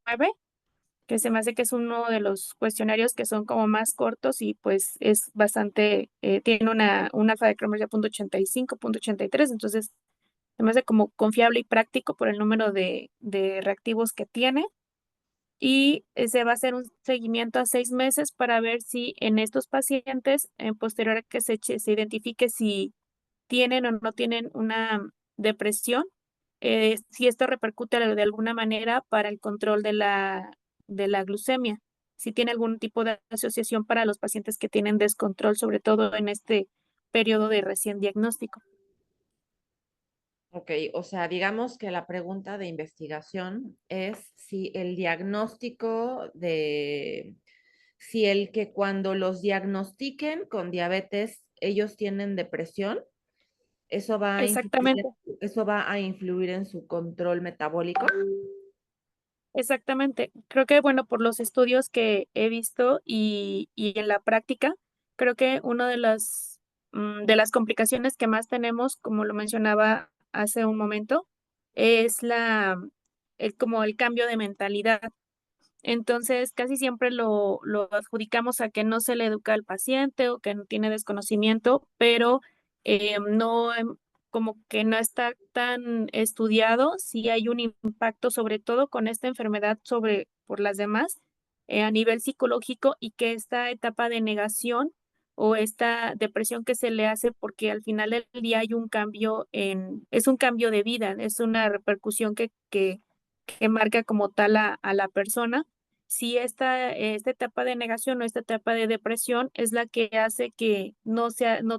que se me hace que es uno de los cuestionarios que son como más cortos y pues es bastante, tiene una alfa de cromosia .85, .83, entonces se me hace como confiable y práctico por el número de reactivos que tiene. Y se va a hacer un seguimiento a 6 meses para ver si en estos pacientes, en posterior a que se identifique si tienen o no tienen una depresión, si esto repercute de alguna manera para el control de la glucemia, si tiene algún tipo de asociación para los pacientes que tienen descontrol, sobre todo en este periodo de recién diagnóstico. Ok, o sea, digamos que la pregunta de investigación es si el diagnóstico si el que cuando los diagnostiquen con diabetes, ellos tienen depresión, Exactamente, eso va a influir en su control metabólico. exactamente. Creo que, bueno, por los estudios que he visto y en la práctica, creo que una de las complicaciones que más tenemos, como lo mencionaba hace un momento, es como el cambio de mentalidad. Entonces, casi siempre lo adjudicamos a que no se le educa al paciente o que no tiene desconocimiento, pero no, como que no está tan estudiado si hay un impacto, sobre todo con esta enfermedad por las demás, a nivel psicológico, y que esta etapa de negación o esta depresión que se le hace porque al final del día hay un cambio es un cambio de vida, es una repercusión que marca como tal a la persona. Si esta etapa de negación o esta etapa de depresión es la que hace que no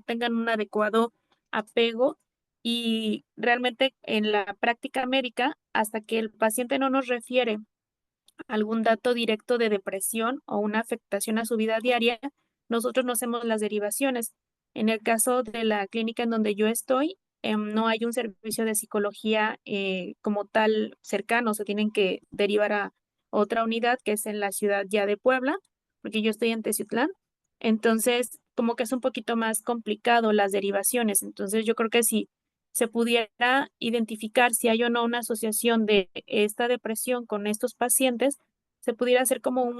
tengan un adecuado apego, y realmente en la práctica médica, hasta que el paciente no nos refiere algún dato directo de depresión o una afectación a su vida diaria, nosotros no hacemos las derivaciones. En el caso de la clínica en donde yo estoy, no hay un servicio de psicología como tal cercano, se tienen que derivar a otra unidad que es en la ciudad ya de Puebla, porque yo estoy en Teciutlán. Entonces, como que es un poquito más complicado las derivaciones. Entonces yo creo que si se pudiera identificar si hay o no una asociación de esta depresión con estos pacientes, se pudiera hacer como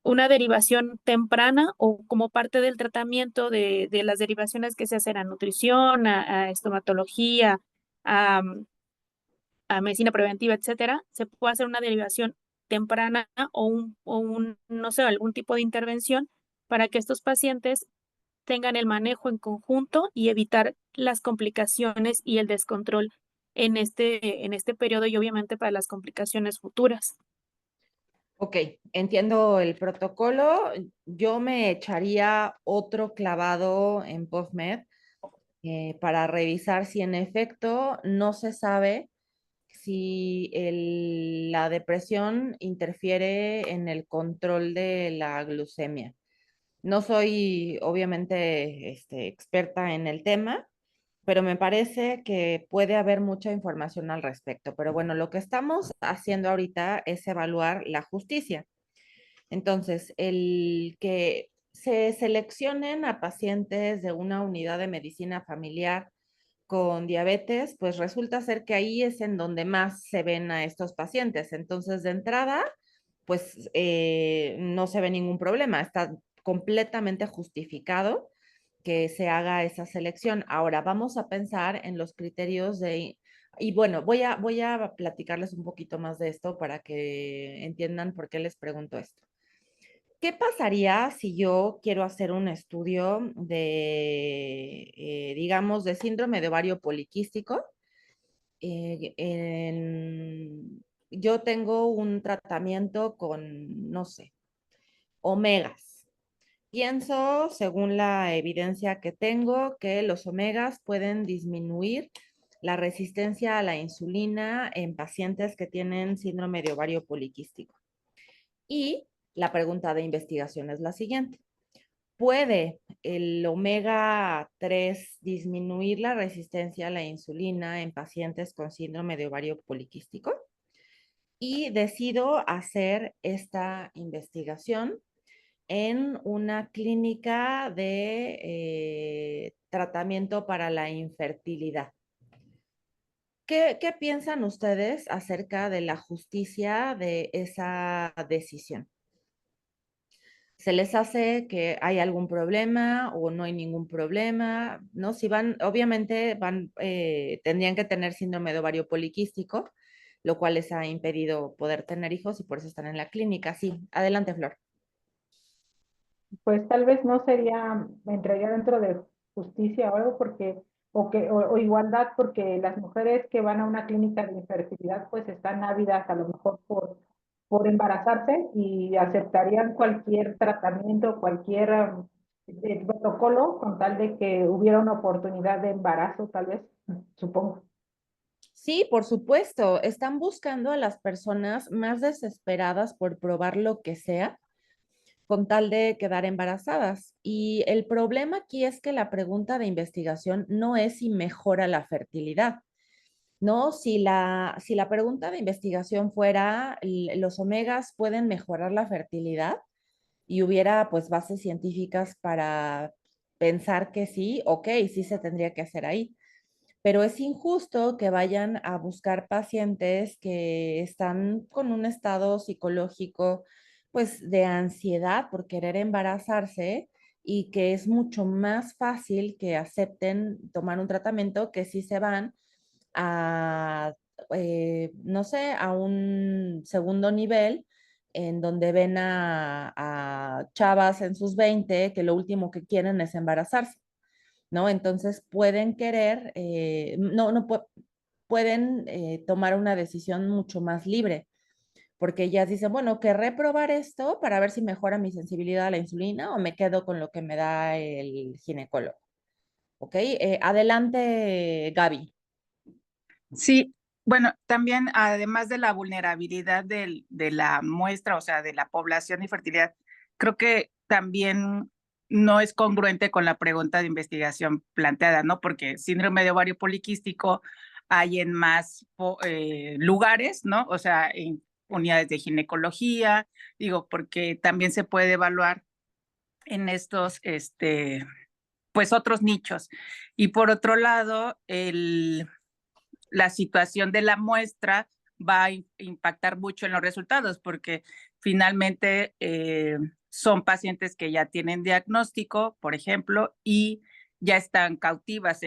una derivación temprana o como parte del tratamiento de las derivaciones que se hacen a nutrición, a estomatología, a, a medicina preventiva, etcétera, se puede hacer una derivación temprana no sé, algún tipo de intervención para que estos pacientes tengan el manejo en conjunto y evitar las complicaciones y el descontrol en este periodo y obviamente para las complicaciones futuras. Ok, entiendo el protocolo. Yo me echaría otro clavado en PubMed para revisar si en efecto no se sabe si la depresión interfiere en el control de la glucemia. No soy obviamente experta en el tema, pero me parece que puede haber mucha información al respecto. Pero bueno, lo que estamos haciendo ahorita es evaluar la justicia. Entonces, el que se seleccionen a pacientes de una unidad de medicina familiar con diabetes, pues resulta ser que ahí es en donde más se ven a estos pacientes. Entonces, de entrada, pues no se ve ningún problema, está completamente justificado que se haga esa selección. Ahora, vamos a pensar en los criterios de... Y bueno, voy a platicarles un poquito más de esto para que entiendan por qué les pregunto esto. ¿Qué pasaría si yo quiero hacer un estudio de, digamos, de síndrome de ovario poliquístico? Yo tengo un tratamiento con, no sé, omegas. Pienso, según la evidencia que tengo, que los omegas pueden disminuir la resistencia a la insulina en pacientes que tienen síndrome de ovario poliquístico. Y la pregunta de investigación es la siguiente. ¿Puede el omega 3 disminuir la resistencia a la insulina en pacientes con síndrome de ovario poliquístico? Y decido hacer esta investigación en una clínica de tratamiento para la infertilidad. ¿Qué piensan ustedes acerca de la justicia de esa decisión? ¿Se les hace que hay algún problema o no hay ningún problema? ¿No? Si van, obviamente tendrían que tener síndrome de ovario poliquístico, lo cual les ha impedido poder tener hijos y por eso están en la clínica. Sí, adelante, Flor. Pues tal vez no sería, entraría dentro de justicia o algo porque, o igualdad, porque las mujeres que van a una clínica de infertilidad pues están ávidas a lo mejor por embarazarse y aceptarían cualquier tratamiento, cualquier protocolo con tal de que hubiera una oportunidad de embarazo, tal vez, supongo. Sí, por supuesto. Están buscando a las personas más desesperadas por probar lo que sea con tal de quedar embarazadas. Y el problema aquí es que la pregunta de investigación no es si mejora la fertilidad. No, si la pregunta de investigación fuera, ¿los omegas pueden mejorar la fertilidad? Y hubiera pues bases científicas para pensar que sí, ok, sí se tendría que hacer ahí. Pero es injusto que vayan a buscar pacientes que están con un estado psicológico pues de ansiedad por querer embarazarse y que es mucho más fácil que acepten tomar un tratamiento que si se van a, no sé, a un segundo nivel en donde ven a chavas en sus 20 que lo último que quieren es embarazarse, ¿no? Entonces pueden querer, pueden tomar una decisión mucho más libre, porque ellas dicen, bueno, querré probar esto para ver si mejora mi sensibilidad a la insulina o me quedo con lo que me da el ginecólogo. ¿Ok? Adelante, Gaby. Sí, bueno, también además de la vulnerabilidad de la muestra, o sea, de la población y fertilidad, creo que también no es congruente con la pregunta de investigación planteada, ¿no? Porque síndrome de ovario poliquístico hay en más lugares, ¿no? O sea, en unidades de ginecología, digo, porque también se puede evaluar en estos, pues otros nichos. Y por otro lado, la situación de la muestra va a impactar mucho en los resultados, porque finalmente son pacientes que ya tienen diagnóstico, por ejemplo, y ya están cautivas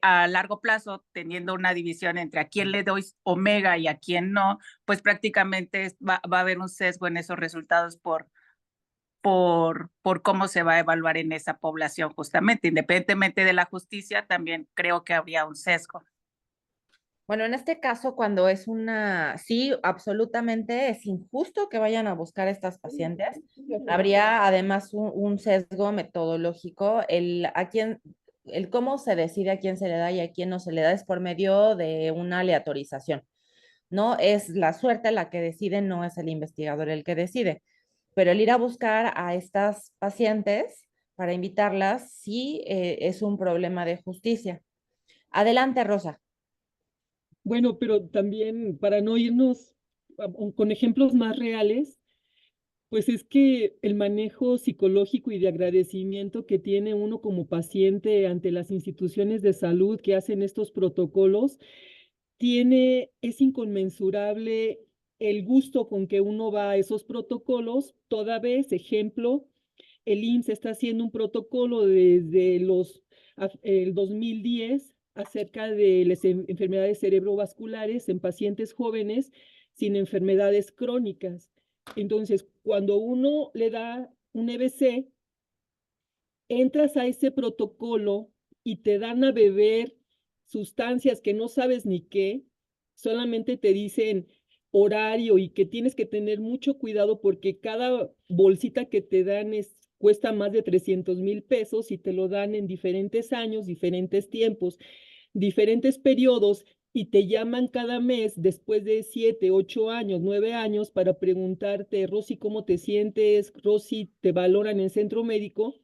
a largo plazo, teniendo una división entre a quién le doy omega y a quién no, pues prácticamente va a haber un sesgo en esos resultados por cómo se va a evaluar en esa población justamente. Independientemente de la justicia, también creo que habría un sesgo. Bueno, en este caso, cuando es sí, absolutamente es injusto que vayan a buscar estas pacientes. Habría además un sesgo metodológico. El cómo se decide a quién se le da y a quién no se le da es por medio de una aleatorización. No es la suerte la que decide, no es el investigador el que decide. Pero el ir a buscar a estas pacientes para invitarlas sí es un problema de justicia. Adelante, Rosa. Bueno, pero también para no irnos con ejemplos más reales, pues es que el manejo psicológico y de agradecimiento que tiene uno como paciente ante las instituciones de salud que hacen estos protocolos, es inconmensurable el gusto con que uno va a esos protocolos. Toda vez, ejemplo, el IMSS está haciendo un protocolo desde el 2010 acerca de las enfermedades cerebrovasculares en pacientes jóvenes sin enfermedades crónicas. Entonces, cuando uno le da un EBC, entras a ese protocolo y te dan a beber sustancias que no sabes ni qué, solamente te dicen horario y que tienes que tener mucho cuidado porque cada bolsita que te dan cuesta más de 300,000 pesos y te lo dan en diferentes años, diferentes tiempos, diferentes periodos y te llaman cada mes después de 7, 8 años, 9 años para preguntarte, Rosy, ¿cómo te sientes? Rosy, ¿te valoran en centro médico?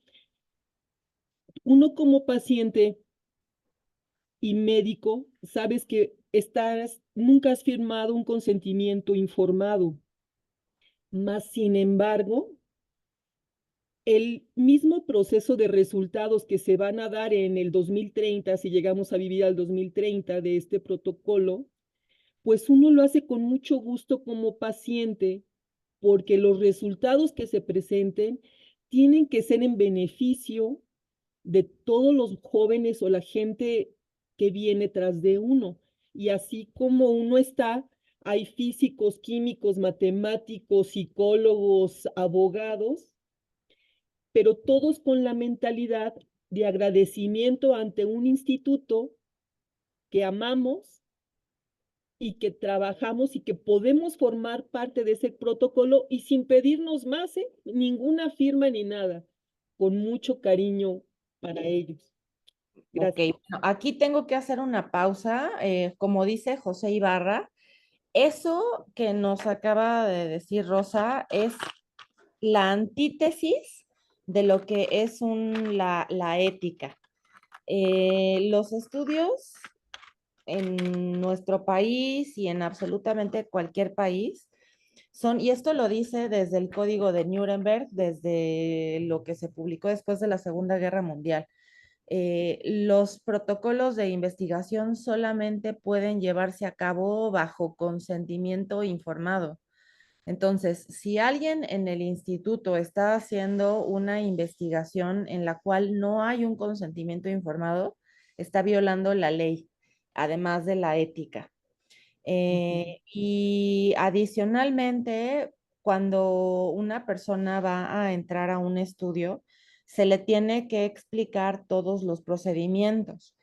Uno como paciente y médico, sabes que nunca has firmado un consentimiento informado, mas sin embargo, el mismo proceso de resultados que se van a dar en el 2030, si llegamos a vivir al 2030 de este protocolo, pues uno lo hace con mucho gusto como paciente, porque los resultados que se presenten tienen que ser en beneficio de todos los jóvenes o la gente que viene tras de uno. Y así como uno está, hay físicos, químicos, matemáticos, psicólogos, abogados, pero todos con la mentalidad de agradecimiento ante un instituto que amamos y que trabajamos y que podemos formar parte de ese protocolo y sin pedirnos más, ninguna firma ni nada, con mucho cariño para ellos. Gracias. Ok, bueno, aquí tengo que hacer una pausa. Como dice José Ibarra, eso que nos acaba de decir Rosa es la antítesis de lo que es la ética. Los estudios en nuestro país y en absolutamente cualquier país y esto lo dice desde el Código de Nuremberg, desde lo que se publicó después de la Segunda Guerra Mundial. Los protocolos de investigación solamente pueden llevarse a cabo bajo consentimiento informado. Entonces, si alguien en el instituto está haciendo una investigación en la cual no hay un consentimiento informado, está violando la ley, además de la ética. Y adicionalmente, cuando una persona va a entrar a un estudio, se le tiene que explicar todos los procedimientos.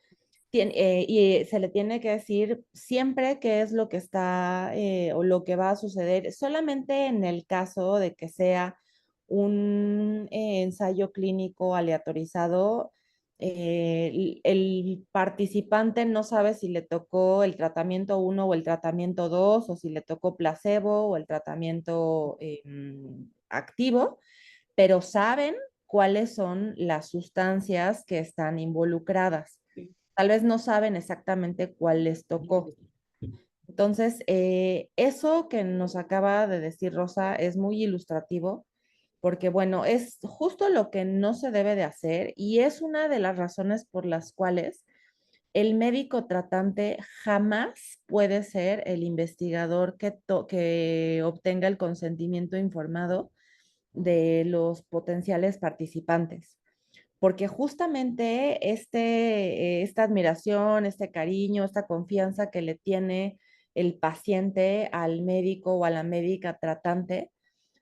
Y se le tiene que decir siempre qué es lo que está o lo que va a suceder, solamente en el caso de que sea un ensayo clínico aleatorizado. El participante no sabe si le tocó el tratamiento 1 o el tratamiento 2 o si le tocó placebo o el tratamiento activo, pero saben cuáles son las sustancias que están involucradas. Tal vez no saben exactamente cuál les tocó. Entonces, eso que nos acaba de decir Rosa es muy ilustrativo porque bueno, es justo lo que no se debe de hacer y es una de las razones por las cuales el médico tratante jamás puede ser el investigador que obtenga el consentimiento informado de los potenciales participantes, porque justamente esta admiración, este cariño, esta confianza que le tiene el paciente al médico o a la médica tratante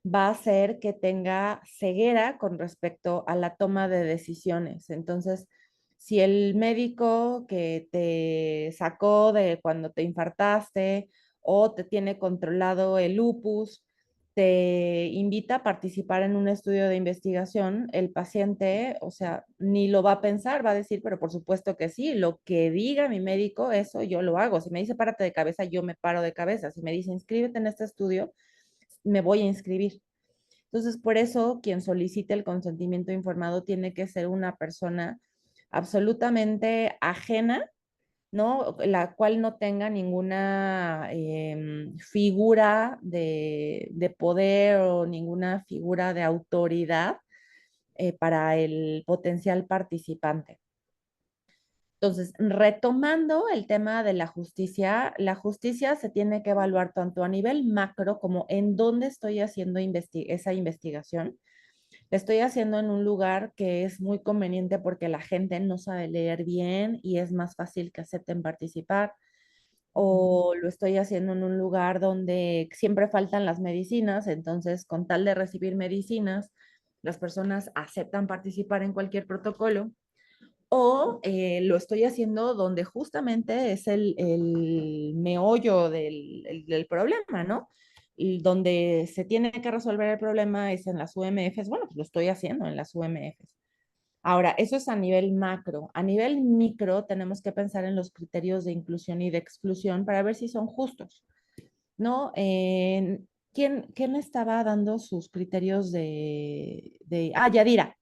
va a hacer que tenga ceguera con respecto a la toma de decisiones. Entonces, si el médico que te sacó de cuando te infartaste o te tiene controlado el lupus, te invita a participar en un estudio de investigación, el paciente, o sea, ni lo va a pensar, va a decir, pero por supuesto que sí, lo que diga mi médico, eso yo lo hago. Si me dice párate de cabeza, yo me paro de cabeza. Si me dice inscríbete en este estudio, me voy a inscribir. Entonces, por eso, quien solicite el consentimiento informado tiene que ser una persona absolutamente ajena, ¿no? La cual no tenga ninguna figura de poder o ninguna figura de autoridad para el potencial participante. Entonces, retomando el tema de la justicia se tiene que evaluar tanto a nivel macro como en dónde estoy haciendo esa investigación. La estoy haciendo en un lugar que es muy conveniente porque la gente no sabe leer bien y es más fácil que acepten participar. O lo estoy haciendo en un lugar donde siempre faltan las medicinas, entonces con tal de recibir medicinas, las personas aceptan participar en cualquier protocolo. O lo estoy haciendo donde justamente es el meollo del problema, ¿no? Y donde se tiene que resolver el problema es en las UMFs. Bueno, pues lo estoy haciendo en las UMFs. Ahora, eso es a nivel macro. A nivel micro, tenemos que pensar en los criterios de inclusión y de exclusión para ver si son justos, ¿no? ¿Quién estaba dando sus criterios Yadira.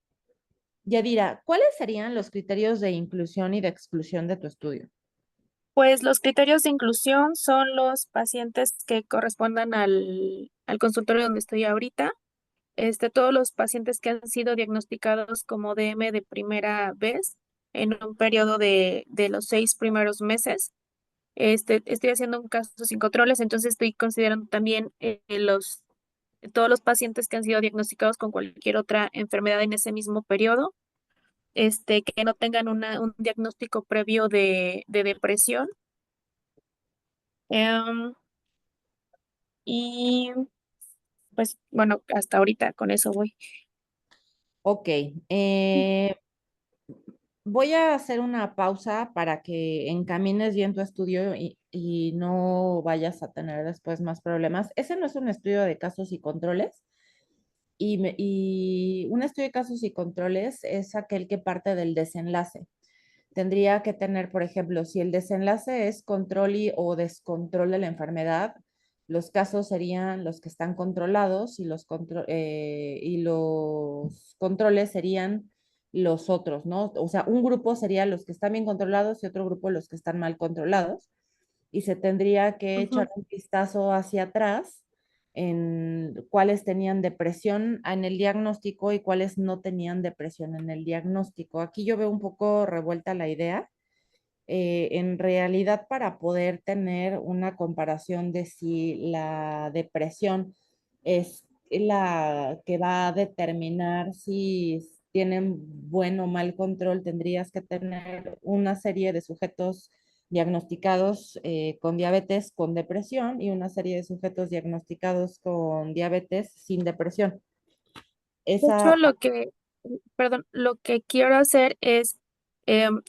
Yadira, ¿cuáles serían los criterios de inclusión y de exclusión de tu estudio? Pues los criterios de inclusión son los pacientes que correspondan al consultorio donde estoy ahorita. Todos los pacientes que han sido diagnosticados como DM de primera vez en un periodo de los 6 primeros meses. Estoy haciendo un caso sin controles, entonces estoy considerando también todos los pacientes que han sido diagnosticados con cualquier otra enfermedad en ese mismo periodo, que no tengan un diagnóstico previo de depresión. Y pues bueno, hasta ahorita con eso voy. Ok, voy a hacer una pausa para que encamines bien tu estudio y no vayas a tener después más problemas. Ese no es un estudio de casos y controles. Y un estudio de casos y controles es aquel que parte del desenlace. Tendría que tener, por ejemplo, si el desenlace es control o descontrol de la enfermedad, los casos serían los que están controlados y los controles serían los otros, ¿no? O sea, un grupo sería los que están bien controlados y otro grupo los que están mal controlados. Y se tendría que echar un vistazo hacia atrás en cuáles tenían depresión en el diagnóstico y cuáles no tenían depresión en el diagnóstico. Aquí yo veo un poco revuelta la idea. En realidad, para poder tener una comparación de si la depresión es la que va a determinar si tienen buen o mal control, tendrías que tener una serie de sujetos diagnosticados con diabetes con depresión y una serie de sujetos diagnosticados con diabetes sin depresión. De hecho, lo que quiero hacer es,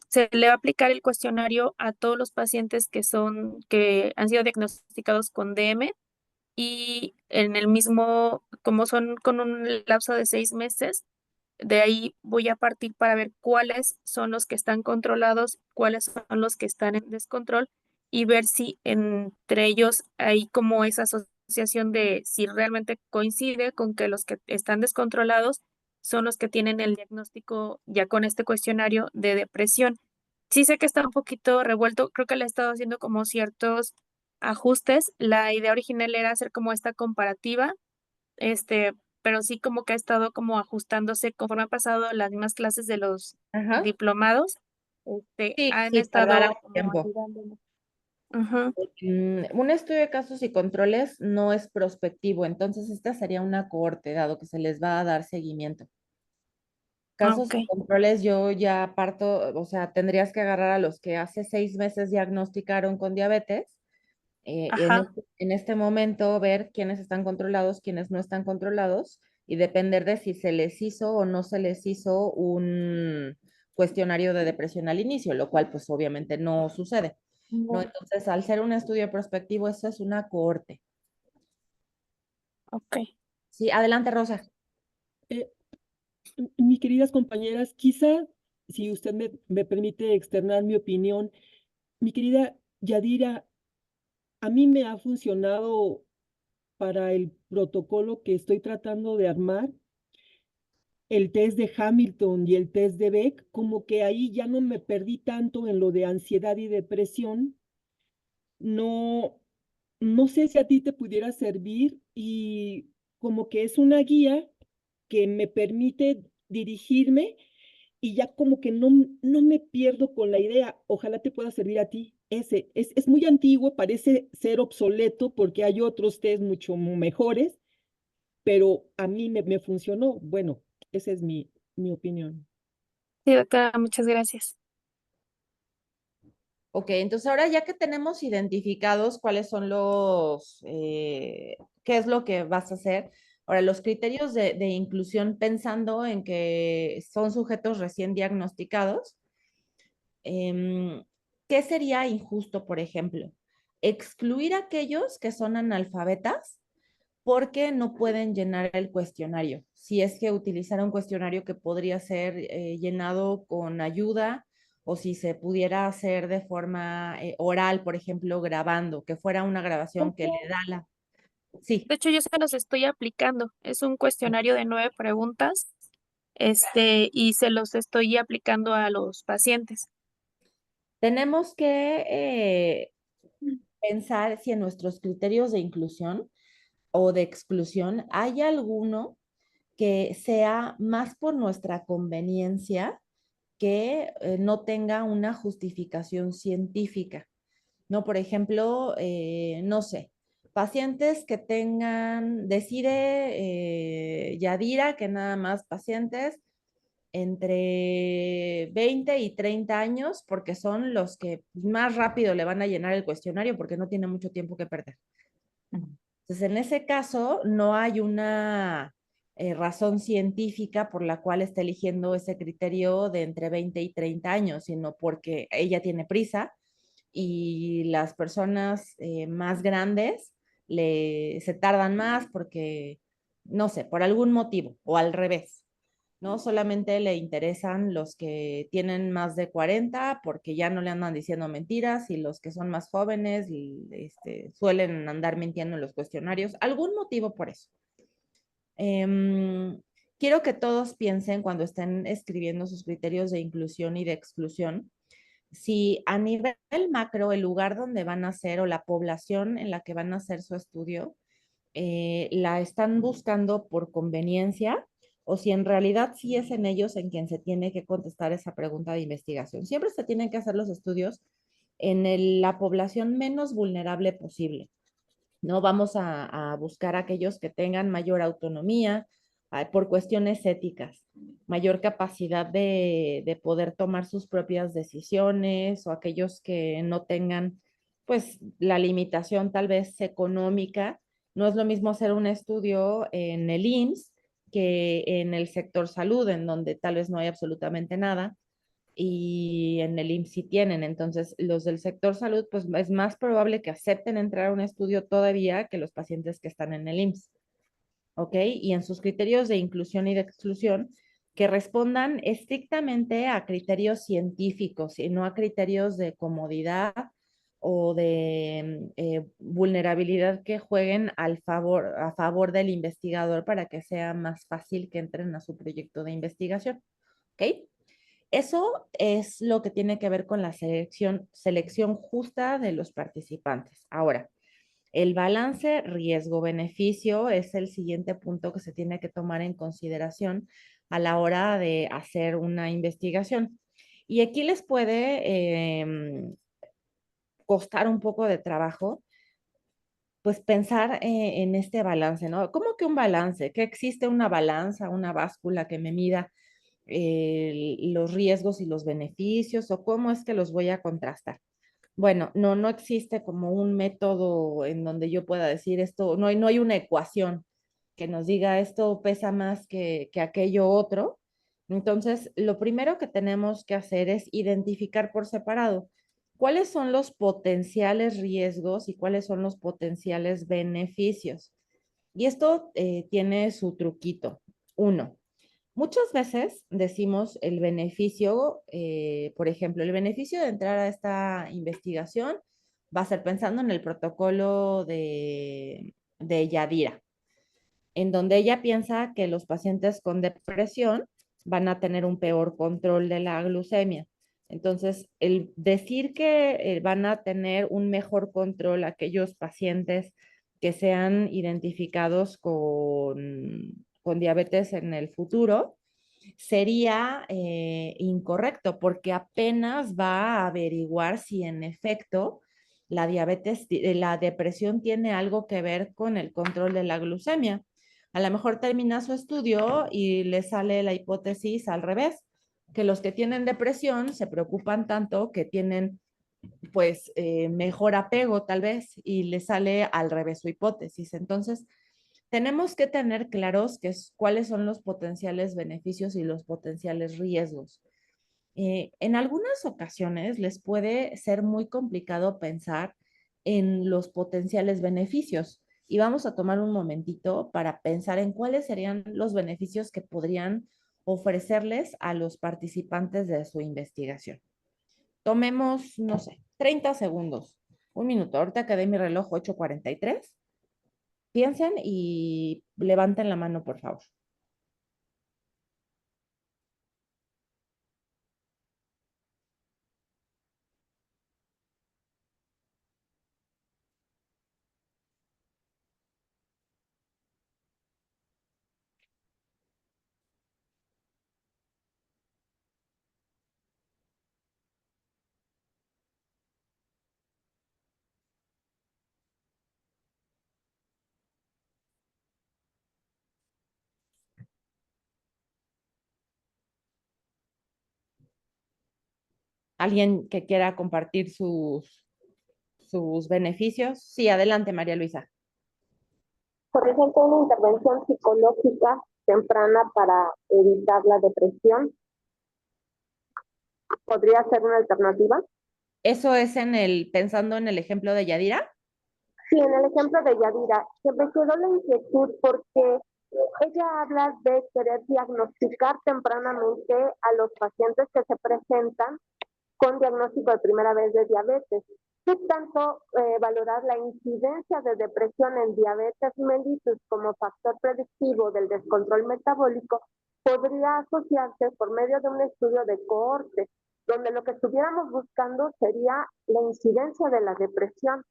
se le va a aplicar el cuestionario a todos los pacientes que han sido diagnosticados con DM y en el mismo, como son con un lapso de 6 meses, de ahí voy a partir para ver cuáles son los que están controlados, cuáles son los que están en descontrol y ver si entre ellos hay como esa asociación de si realmente coincide con que los que están descontrolados son los que tienen el diagnóstico ya con este cuestionario de depresión. Sí sé que está un poquito revuelto, creo que le he estado haciendo como ciertos ajustes. La idea original era hacer como esta comparativa, pero sí como que ha estado como ajustándose conforme han pasado las mismas clases de los Ajá. diplomados, Sí, han sí, tardará estado un como tiempo. ayudándonos. Ujú. Un estudio de casos y controles no es prospectivo, entonces esta sería una cohorte, dado que se les va a dar seguimiento. Casos Ok, y controles, yo ya parto, o sea, tendrías que agarrar a los que hace 6 meses diagnosticaron con diabetes, ajá, en este momento ver quiénes están controlados, quiénes no están controlados, y depender de si se les hizo o no se les hizo un cuestionario de depresión al inicio, lo cual pues obviamente no sucede. ¿No? no, Entonces, al ser un estudio prospectivo, eso es una cohorte. ok. Sí, adelante, Rosa. Eh, mis queridas compañeras, quizá, si usted me permite externar mi opinión, mi querida Yadira, a mí me ha funcionado para el protocolo que estoy tratando de armar, el test de Hamilton y el test de Beck, como que ahí ya no me perdí tanto en lo de ansiedad y depresión. No, no sé si a ti te pudiera servir y como que es una guía que me permite dirigirme y ya como que no me pierdo con la idea. Ojalá te pueda servir a ti. Ese es muy antiguo, parece ser obsoleto porque hay otros test mucho mejores, pero a mí me funcionó. Bueno, esa es mi opinión. Sí, doctora, muchas gracias. Ok, entonces ahora ya que tenemos identificados cuáles son qué es lo que vas a hacer, ahora los criterios de inclusión pensando en que son sujetos recién diagnosticados, ¿qué sería injusto, por ejemplo? Excluir a aquellos que son analfabetas porque no pueden llenar el cuestionario. Si es que utilizara un cuestionario que podría ser llenado con ayuda o si se pudiera hacer de forma oral, por ejemplo, grabando, que fuera una grabación que le da la... Sí, De hecho, yo se los estoy aplicando. Es un cuestionario de 9 preguntas, y se los estoy aplicando a los pacientes. tenemos que pensar si en nuestros criterios de inclusión o de exclusión hay alguno que sea más por nuestra conveniencia que no tenga una justificación científica. ¿No? Por ejemplo, no sé, pacientes que tengan, decide Yadira que nada más pacientes entre 20 y 30 años, porque son los que más rápido le van a llenar el cuestionario porque no tiene mucho tiempo que perder. Entonces, en ese caso, no hay una razón científica por la cual está eligiendo ese criterio de entre 20 y 30 años, sino porque ella tiene prisa y las personas más grandes se tardan más porque, no sé, por algún motivo o al revés. ¿No? Solamente le interesan los que tienen más de 40 porque ya no le andan diciendo mentiras y los que son más jóvenes suelen andar mintiendo en los cuestionarios. Algún motivo por eso. Quiero que todos piensen cuando estén escribiendo sus criterios de inclusión y de exclusión, si a nivel macro el lugar donde van a hacer o la población en la que van a hacer su estudio la están buscando por conveniencia o si en realidad sí es en ellos en quien se tiene que contestar esa pregunta de investigación. Siempre se tienen que hacer los estudios en la población menos vulnerable posible. No vamos a buscar aquellos que tengan mayor autonomía por cuestiones éticas, mayor capacidad de poder tomar sus propias decisiones o aquellos que no tengan pues la limitación tal vez económica. No es lo mismo hacer un estudio en el IMSS que en el sector salud, en donde tal vez no hay absolutamente nada y en el IMSS sí tienen. Entonces, los del sector salud, pues es más probable que acepten entrar a un estudio todavía que los pacientes que están en el IMSS. ¿Ok? Y en sus criterios de inclusión y de exclusión, que respondan estrictamente a criterios científicos y no a criterios de comodidad o de vulnerabilidad que jueguen a favor del investigador para que sea más fácil que entren a su proyecto de investigación. ¿Ok? Eso es lo que tiene que ver con la selección justa de los participantes. Ahora, El balance riesgo-beneficio es el siguiente punto que se tiene que tomar en consideración a la hora de hacer una investigación. Y aquí les puede costar un poco de trabajo, pues pensar en este balance, ¿no? ¿Cómo que un balance? ¿Que existe una balanza, una báscula que me mida los riesgos y los beneficios? ¿O cómo es que los voy a contrastar? Bueno, no existe como un método en donde yo pueda decir esto, no hay una ecuación que nos diga esto pesa más que aquello otro. Entonces, lo primero que tenemos que hacer es identificar por separado cuáles son los potenciales riesgos y cuáles son los potenciales beneficios. Y esto tiene su truquito. Uno, muchas veces decimos el beneficio, por ejemplo, el beneficio de entrar a esta investigación va a ser pensando en el protocolo de Yadira, en donde ella piensa que los pacientes con depresión van a tener un peor control de la glucemia. Entonces, el decir que van a tener un mejor control aquellos pacientes que sean identificados con diabetes en el futuro sería incorrecto porque apenas va a averiguar si en efecto la diabetes, la depresión tiene algo que ver con el control de la glucemia. A lo mejor termina su estudio y le sale la hipótesis al revés, que los que tienen depresión se preocupan tanto que tienen pues mejor apego tal vez y le sale al revés su hipótesis. Entonces, tenemos que tener claros cuáles son los potenciales beneficios y los potenciales riesgos. En algunas ocasiones les puede ser muy complicado pensar en los potenciales beneficios y vamos a tomar un momentito para pensar en cuáles serían los beneficios que podrían ofrecerles a los participantes de su investigación. Tomemos, no sé, 30 segundos, un minuto. Ahorita quedé mi reloj 8:43. Piensen y levanten la mano, por favor. ¿Alguien que quiera compartir sus beneficios? Sí, adelante, María Luisa. Por ejemplo, una intervención psicológica temprana para evitar la depresión podría ser una alternativa. ¿Eso es pensando en el ejemplo de Yadira? Sí, en el ejemplo de Yadira, se me quedó la inquietud porque ella habla de querer diagnosticar tempranamente a los pacientes que se presentan con diagnóstico de primera vez de diabetes. ¿Qué tanto valorar la incidencia de depresión en diabetes mellitus como factor predictivo del descontrol metabólico podría asociarse por medio de un estudio de cohorte, donde lo que estuviéramos buscando sería la incidencia de la depresión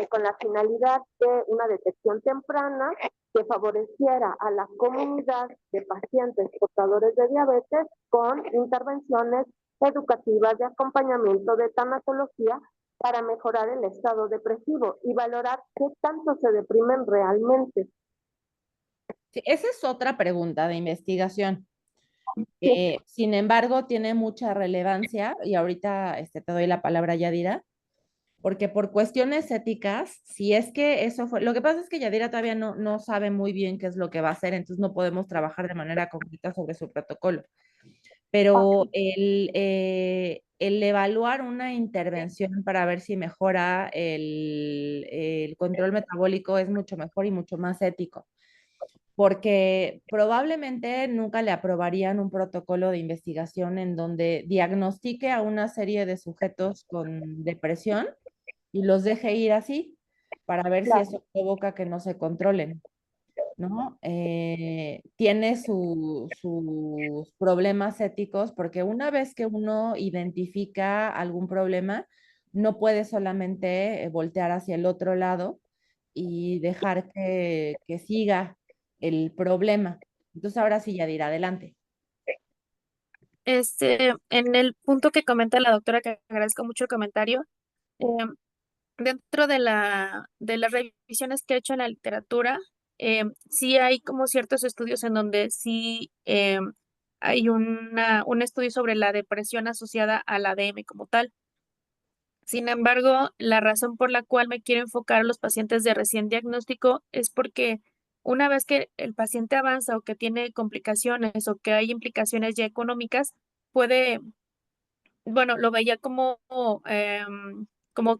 con la finalidad de una detección temprana que favoreciera a la comunidad de pacientes portadores de diabetes con intervenciones educativas de acompañamiento de tanatología para mejorar el estado depresivo y valorar qué tanto se deprimen realmente. Sí, esa es otra pregunta de investigación. Sí. Sin embargo, tiene mucha relevancia y ahorita te doy la palabra, Yadira, porque por cuestiones éticas, si es que eso fue, lo que pasa es que Yadira todavía no sabe muy bien qué es lo que va a hacer, entonces no podemos trabajar de manera concreta sobre su protocolo. Pero el evaluar una intervención para ver si mejora el control metabólico es mucho mejor y mucho más ético, porque probablemente nunca le aprobarían un protocolo de investigación en donde diagnostique a una serie de sujetos con depresión y los deje ir así para ver si eso provoca que no se controlen, ¿no? Tiene sus problemas éticos porque una vez que uno identifica algún problema, no puedes solamente voltear hacia el otro lado y dejar que siga el problema. Entonces ahora sí, Yadira, adelante. En el punto que comenta la doctora, que agradezco mucho el comentario, em, dentro de las revisiones que he hecho en la literatura, sí hay como ciertos estudios en donde sí hay un estudio sobre la depresión asociada al ADM como tal. Sin embargo, la razón por la cual me quiero enfocar a los pacientes de recién diagnóstico es porque una vez que el paciente avanza o que tiene complicaciones o que hay implicaciones ya económicas, puede, bueno, lo veía como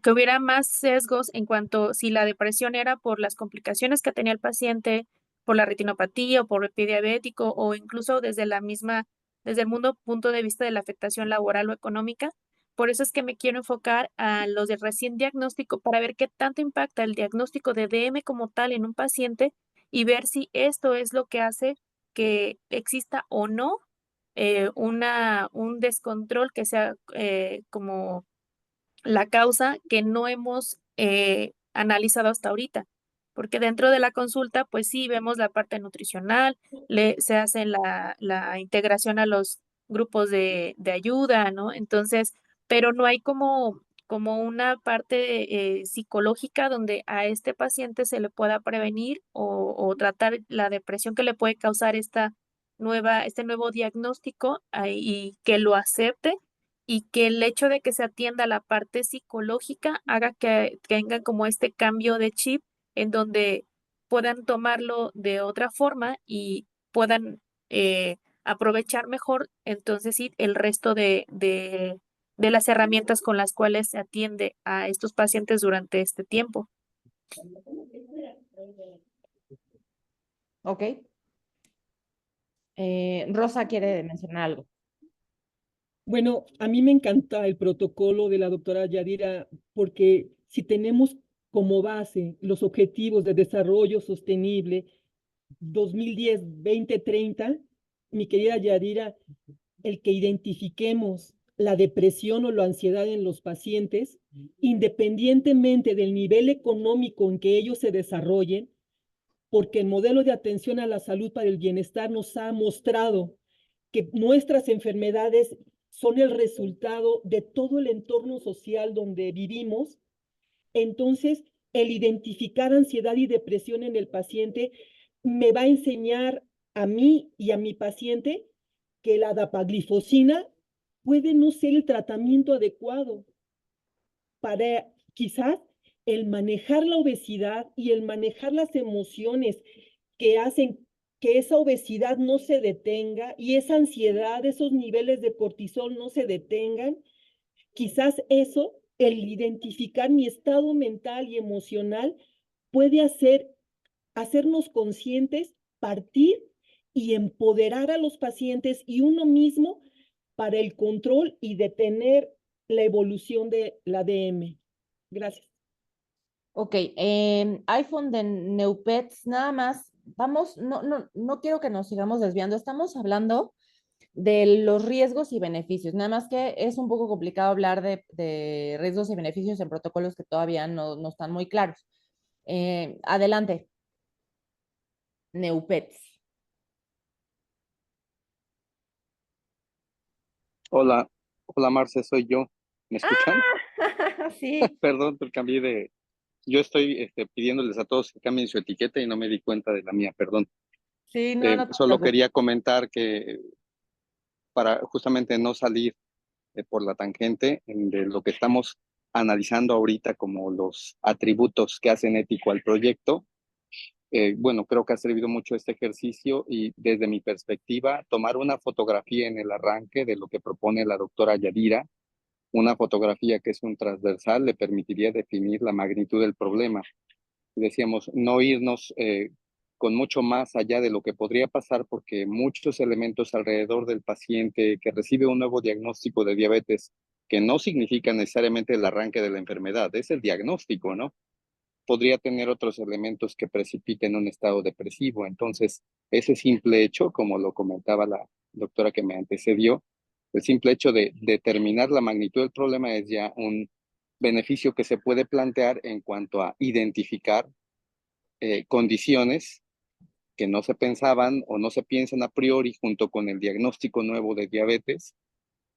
que hubiera más sesgos en cuanto si la depresión era por las complicaciones que tenía el paciente, por la retinopatía o por el pie diabético o incluso desde el mundo punto de vista de la afectación laboral o económica. Por eso es que me quiero enfocar a los de recién diagnóstico para ver qué tanto impacta el diagnóstico de DM como tal en un paciente y ver si esto es lo que hace que exista o no un descontrol que sea como la causa que no hemos analizado hasta ahorita. Porque dentro de la consulta, pues sí, vemos la parte nutricional, se hace la integración a los grupos de ayuda, ¿no? Entonces, pero no hay como una parte psicológica donde a este paciente se le pueda prevenir o tratar la depresión que le puede causar este nuevo diagnóstico y que lo acepte y que el hecho de que se atienda la parte psicológica haga que tengan como este cambio de chip en donde puedan tomarlo de otra forma y puedan aprovechar mejor entonces sí el resto de las herramientas con las cuales se atiende a estos pacientes durante este tiempo. Ok. Rosa quiere mencionar algo. Bueno, a mí me encanta el protocolo de la doctora Yadira porque si tenemos como base los objetivos de desarrollo sostenible 2010-2030, mi querida Yadira, el que identifiquemos la depresión o la ansiedad en los pacientes, independientemente del nivel económico en que ellos se desarrollen, porque el modelo de atención a la salud para el bienestar nos ha mostrado que nuestras enfermedades son el resultado de todo el entorno social donde vivimos. Entonces, el identificar ansiedad y depresión en el paciente me va a enseñar a mí y a mi paciente que la dapaglifosina puede no ser el tratamiento adecuado para quizás el manejar la obesidad y el manejar las emociones que hacen que esa obesidad no se detenga y esa ansiedad, esos niveles de cortisol no se detengan. Quizás eso, el identificar mi estado mental y emocional, puede hacernos conscientes, partir y empoderar a los pacientes y uno mismo para el control y detener la evolución de la DM. Gracias. Ok, iPhone de Neupets, nada más, vamos, no quiero que nos sigamos desviando, estamos hablando de los riesgos y beneficios, nada más que es un poco complicado hablar de riesgos y beneficios en protocolos que todavía no están muy claros. Adelante, Neupets. Hola, hola Marce, soy yo. ¿Me escuchan? Sí. Perdón, pero cambié de... Yo estoy pidiéndoles a todos que cambien su etiqueta y no me di cuenta de la mía, perdón. Sí, no te Solo preocupes. quería comentar que para justamente no salir por la tangente de lo que estamos analizando ahorita como los atributos que hacen ético al proyecto, bueno, creo que ha servido mucho este ejercicio y desde mi perspectiva, tomar una fotografía en el arranque de lo que propone la doctora Yadira. Una fotografía que es un transversal le permitiría definir la magnitud del problema. Decíamos, no irnos con mucho más allá de lo que podría pasar porque muchos elementos alrededor del paciente que recibe un nuevo diagnóstico de diabetes, que no significa necesariamente el arranque de la enfermedad, es el diagnóstico, ¿no? Podría tener otros elementos que precipiten un estado depresivo. Entonces, ese simple hecho, como lo comentaba la doctora que me antecedió, el simple hecho de determinar la magnitud del problema es ya beneficio que se puede plantear en cuanto a identificar condiciones que no se pensaban o no se piensan a priori junto con el diagnóstico nuevo de diabetes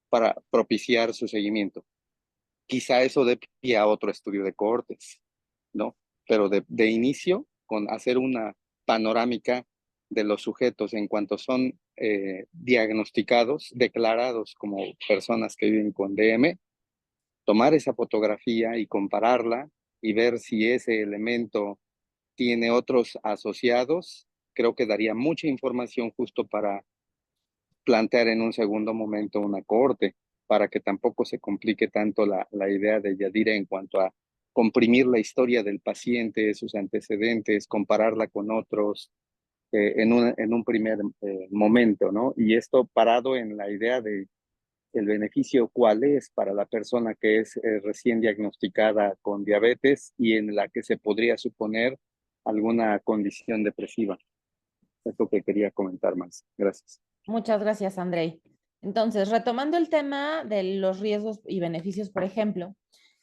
para propiciar su seguimiento. Quizá eso dé pie a otro estudio de cohortes, ¿no? Pero de inicio, con hacer una panorámica de los sujetos en cuanto son diagnosticados, declarados como personas que viven con DM, tomar esa fotografía y compararla y ver si ese elemento tiene otros asociados, creo que daría mucha información justo para plantear en un segundo momento una cohorte, para que tampoco se complique tanto la idea de Yadira en cuanto a comprimir la historia del paciente, sus antecedentes, compararla con otros en un primer momento, ¿no? Y esto parado en la idea de el beneficio cuál es para la persona que es recién diagnosticada con diabetes y en la que se podría suponer alguna condición depresiva. Es lo que quería comentar más. Gracias. Muchas gracias, Andrei. Entonces, retomando el tema de los riesgos y beneficios, por ejemplo,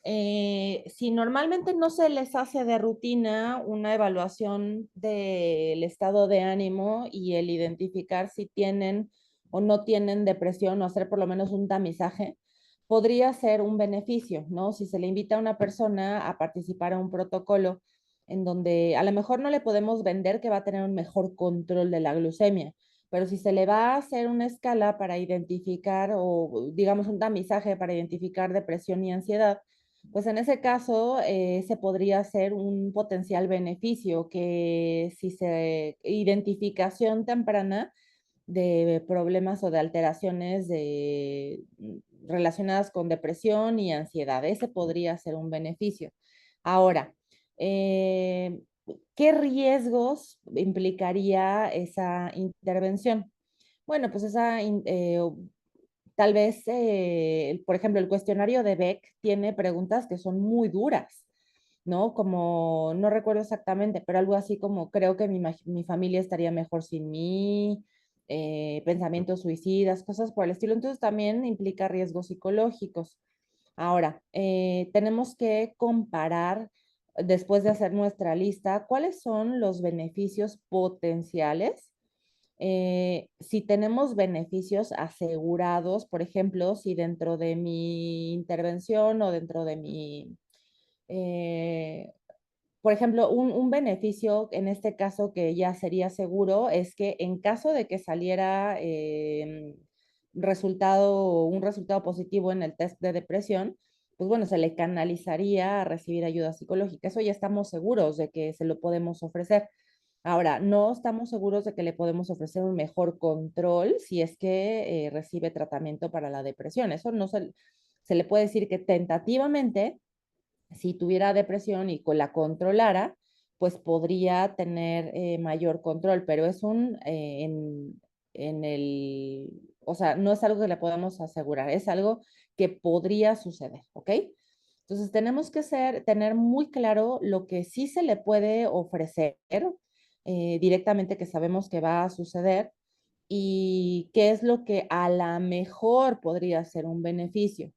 si normalmente no se les hace de rutina una evaluación del estado de ánimo y el identificar si tienen o no tienen depresión o hacer por lo menos un tamizaje, podría ser un beneficio, ¿no? Si se le invita a una persona a participar a un protocolo en donde a lo mejor no le podemos vender que va a tener un mejor control de la glucemia, pero si se le va a hacer una escala para identificar o digamos un tamizaje para identificar depresión y ansiedad, pues en ese caso se podría hacer un potencial beneficio que si se identificación temprana de problemas o de alteraciones relacionadas con depresión y ansiedad, ese podría ser un beneficio. Ahora, ¿qué riesgos implicaría esa intervención? Bueno, pues tal vez, por ejemplo, el cuestionario de Beck tiene preguntas que son muy duras, ¿no? Como, no recuerdo exactamente, pero algo así como, creo que mi familia estaría mejor sin mí, pensamientos suicidas, cosas por el estilo. Entonces también implica riesgos psicológicos. Ahora, tenemos que comparar, después de hacer nuestra lista, cuáles son los beneficios potenciales. Si tenemos beneficios asegurados, por ejemplo, si dentro de mi intervención o dentro de por ejemplo, un beneficio en este caso que ya sería seguro es que en caso de que saliera un resultado positivo en el test de depresión, pues bueno, se le canalizaría a recibir ayuda psicológica. Eso ya estamos seguros de que se lo podemos ofrecer. Ahora, no estamos seguros de que le podemos ofrecer un mejor control si es que recibe tratamiento para la depresión. Eso no se le puede decir que tentativamente, si tuviera depresión y la controlara, pues podría tener mayor control, pero es o sea, no es algo que le podemos asegurar, es algo que podría suceder, ¿ok? Entonces tenemos que tener muy claro lo que sí se le puede ofrecer directamente, que sabemos que va a suceder, y qué es lo que a la mejor podría ser un beneficio.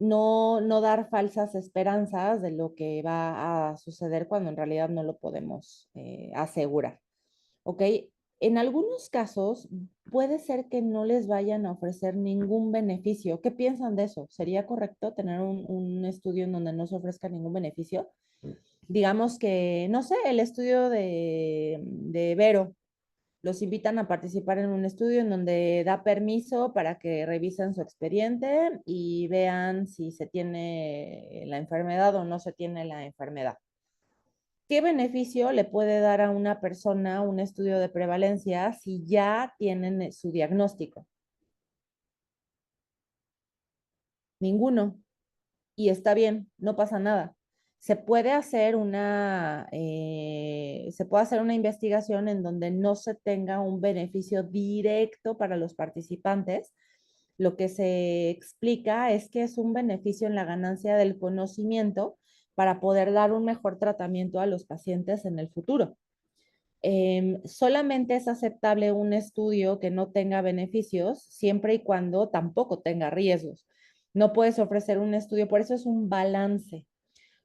No dar falsas esperanzas de lo que va a suceder cuando en realidad no lo podemos asegurar. ¿Ok? En algunos casos puede ser que no les vayan a ofrecer ningún beneficio. ¿Qué piensan de eso? ¿Sería correcto tener un estudio en donde no se ofrezca ningún beneficio? Digamos que, no sé, el estudio de Vero, los invitan a participar en un estudio en donde da permiso para que revisen su expediente y vean si se tiene la enfermedad o no se tiene la enfermedad. ¿Qué beneficio le puede dar a una persona un estudio de prevalencia si ya tienen su diagnóstico? Ninguno. Y está bien, no pasa nada. Se puede hacer una investigación en donde no se tenga un beneficio directo para los participantes. Lo que se explica es que es un beneficio en la ganancia del conocimiento para poder dar un mejor tratamiento a los pacientes en el futuro. Solamente es aceptable un estudio que no tenga beneficios siempre y cuando tampoco tenga riesgos. No puedes ofrecer un estudio, por eso es un balance.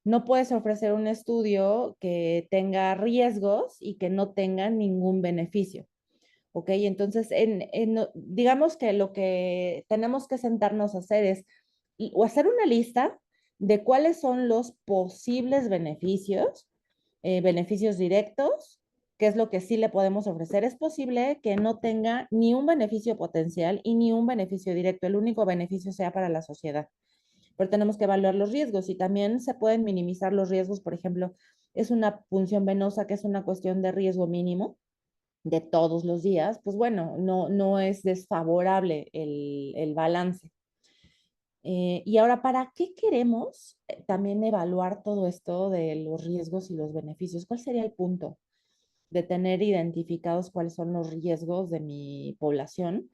No puedes ofrecer un estudio que tenga riesgos y que no tenga ningún beneficio. ¿Ok? Entonces, digamos que lo que tenemos que sentarnos a hacer es o hacer una lista de cuáles son los posibles beneficios, beneficios directos, qué es lo que sí le podemos ofrecer. Es posible que no tenga ni un beneficio potencial y ni un beneficio directo. El único beneficio sea para la sociedad. Pero tenemos que evaluar los riesgos y también se pueden minimizar los riesgos. Por ejemplo, es una punción venosa que es una cuestión de riesgo mínimo de todos los días, pues bueno, no es desfavorable el balance. Y ahora, ¿para qué queremos también evaluar todo esto de los riesgos y los beneficios? ¿Cuál sería el punto de tener identificados cuáles son los riesgos de mi población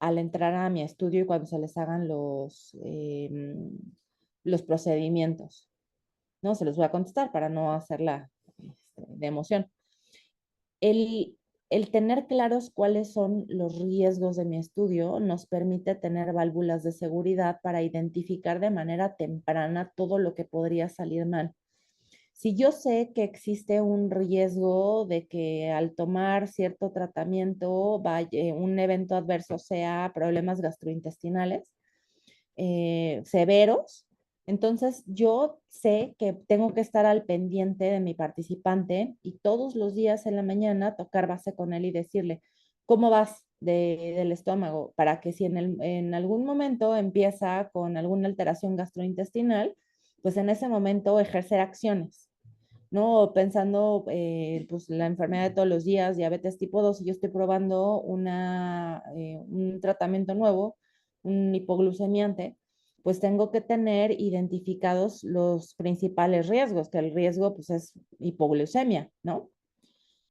al entrar a mi estudio y cuando se les hagan los procedimientos? No, se los voy a contestar para no hacerla de emoción. El tener claros cuáles son los riesgos de mi estudio nos permite tener válvulas de seguridad para identificar de manera temprana todo lo que podría salir mal. Si yo sé que existe un riesgo de que al tomar cierto tratamiento un evento adverso sea problemas gastrointestinales severos, entonces yo sé que tengo que estar al pendiente de mi participante y todos los días en la mañana tocar base con él y decirle, ¿cómo vas del estómago? Para que si en algún momento empieza con alguna alteración gastrointestinal, pues en ese momento ejercer acciones. ¿No? Pensando, pues, la enfermedad de todos los días, diabetes tipo 2, y yo estoy probando un tratamiento nuevo, un hipoglucemiante, pues tengo que tener identificados los principales riesgos, que el riesgo, pues, es hipoglucemia, ¿no?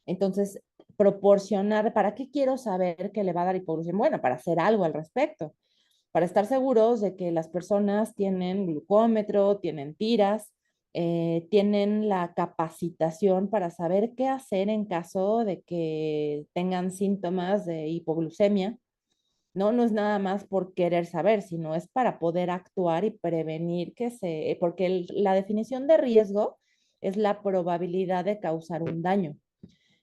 Entonces, proporcionar, ¿para qué quiero saber que le va a dar hipoglucemia? Bueno, para hacer algo al respecto, para estar seguros de que las personas tienen glucómetro, tienen tiras, tienen la capacitación para saber qué hacer en caso de que tengan síntomas de hipoglucemia. No es nada más por querer saber, sino es para poder actuar y prevenir porque la definición de riesgo es la probabilidad de causar un daño.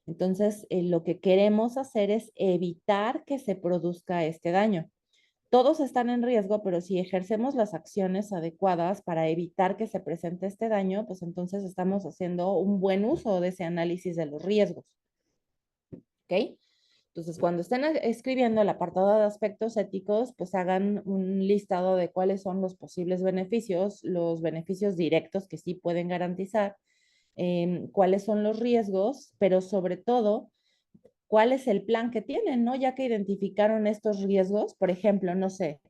Entonces, lo que queremos hacer es evitar que se produzca este daño. Todos están en riesgo, pero si ejercemos las acciones adecuadas para evitar que se presente este daño, pues entonces estamos haciendo un buen uso de ese análisis de los riesgos. ¿Ok? Entonces, cuando estén escribiendo el apartado de aspectos éticos, pues hagan un listado de cuáles son los posibles beneficios, los beneficios directos que sí pueden garantizar, cuáles son los riesgos, pero sobre todo, cuál es el plan que tienen, ¿no? Ya que identificaron estos riesgos, por ejemplo, no sé,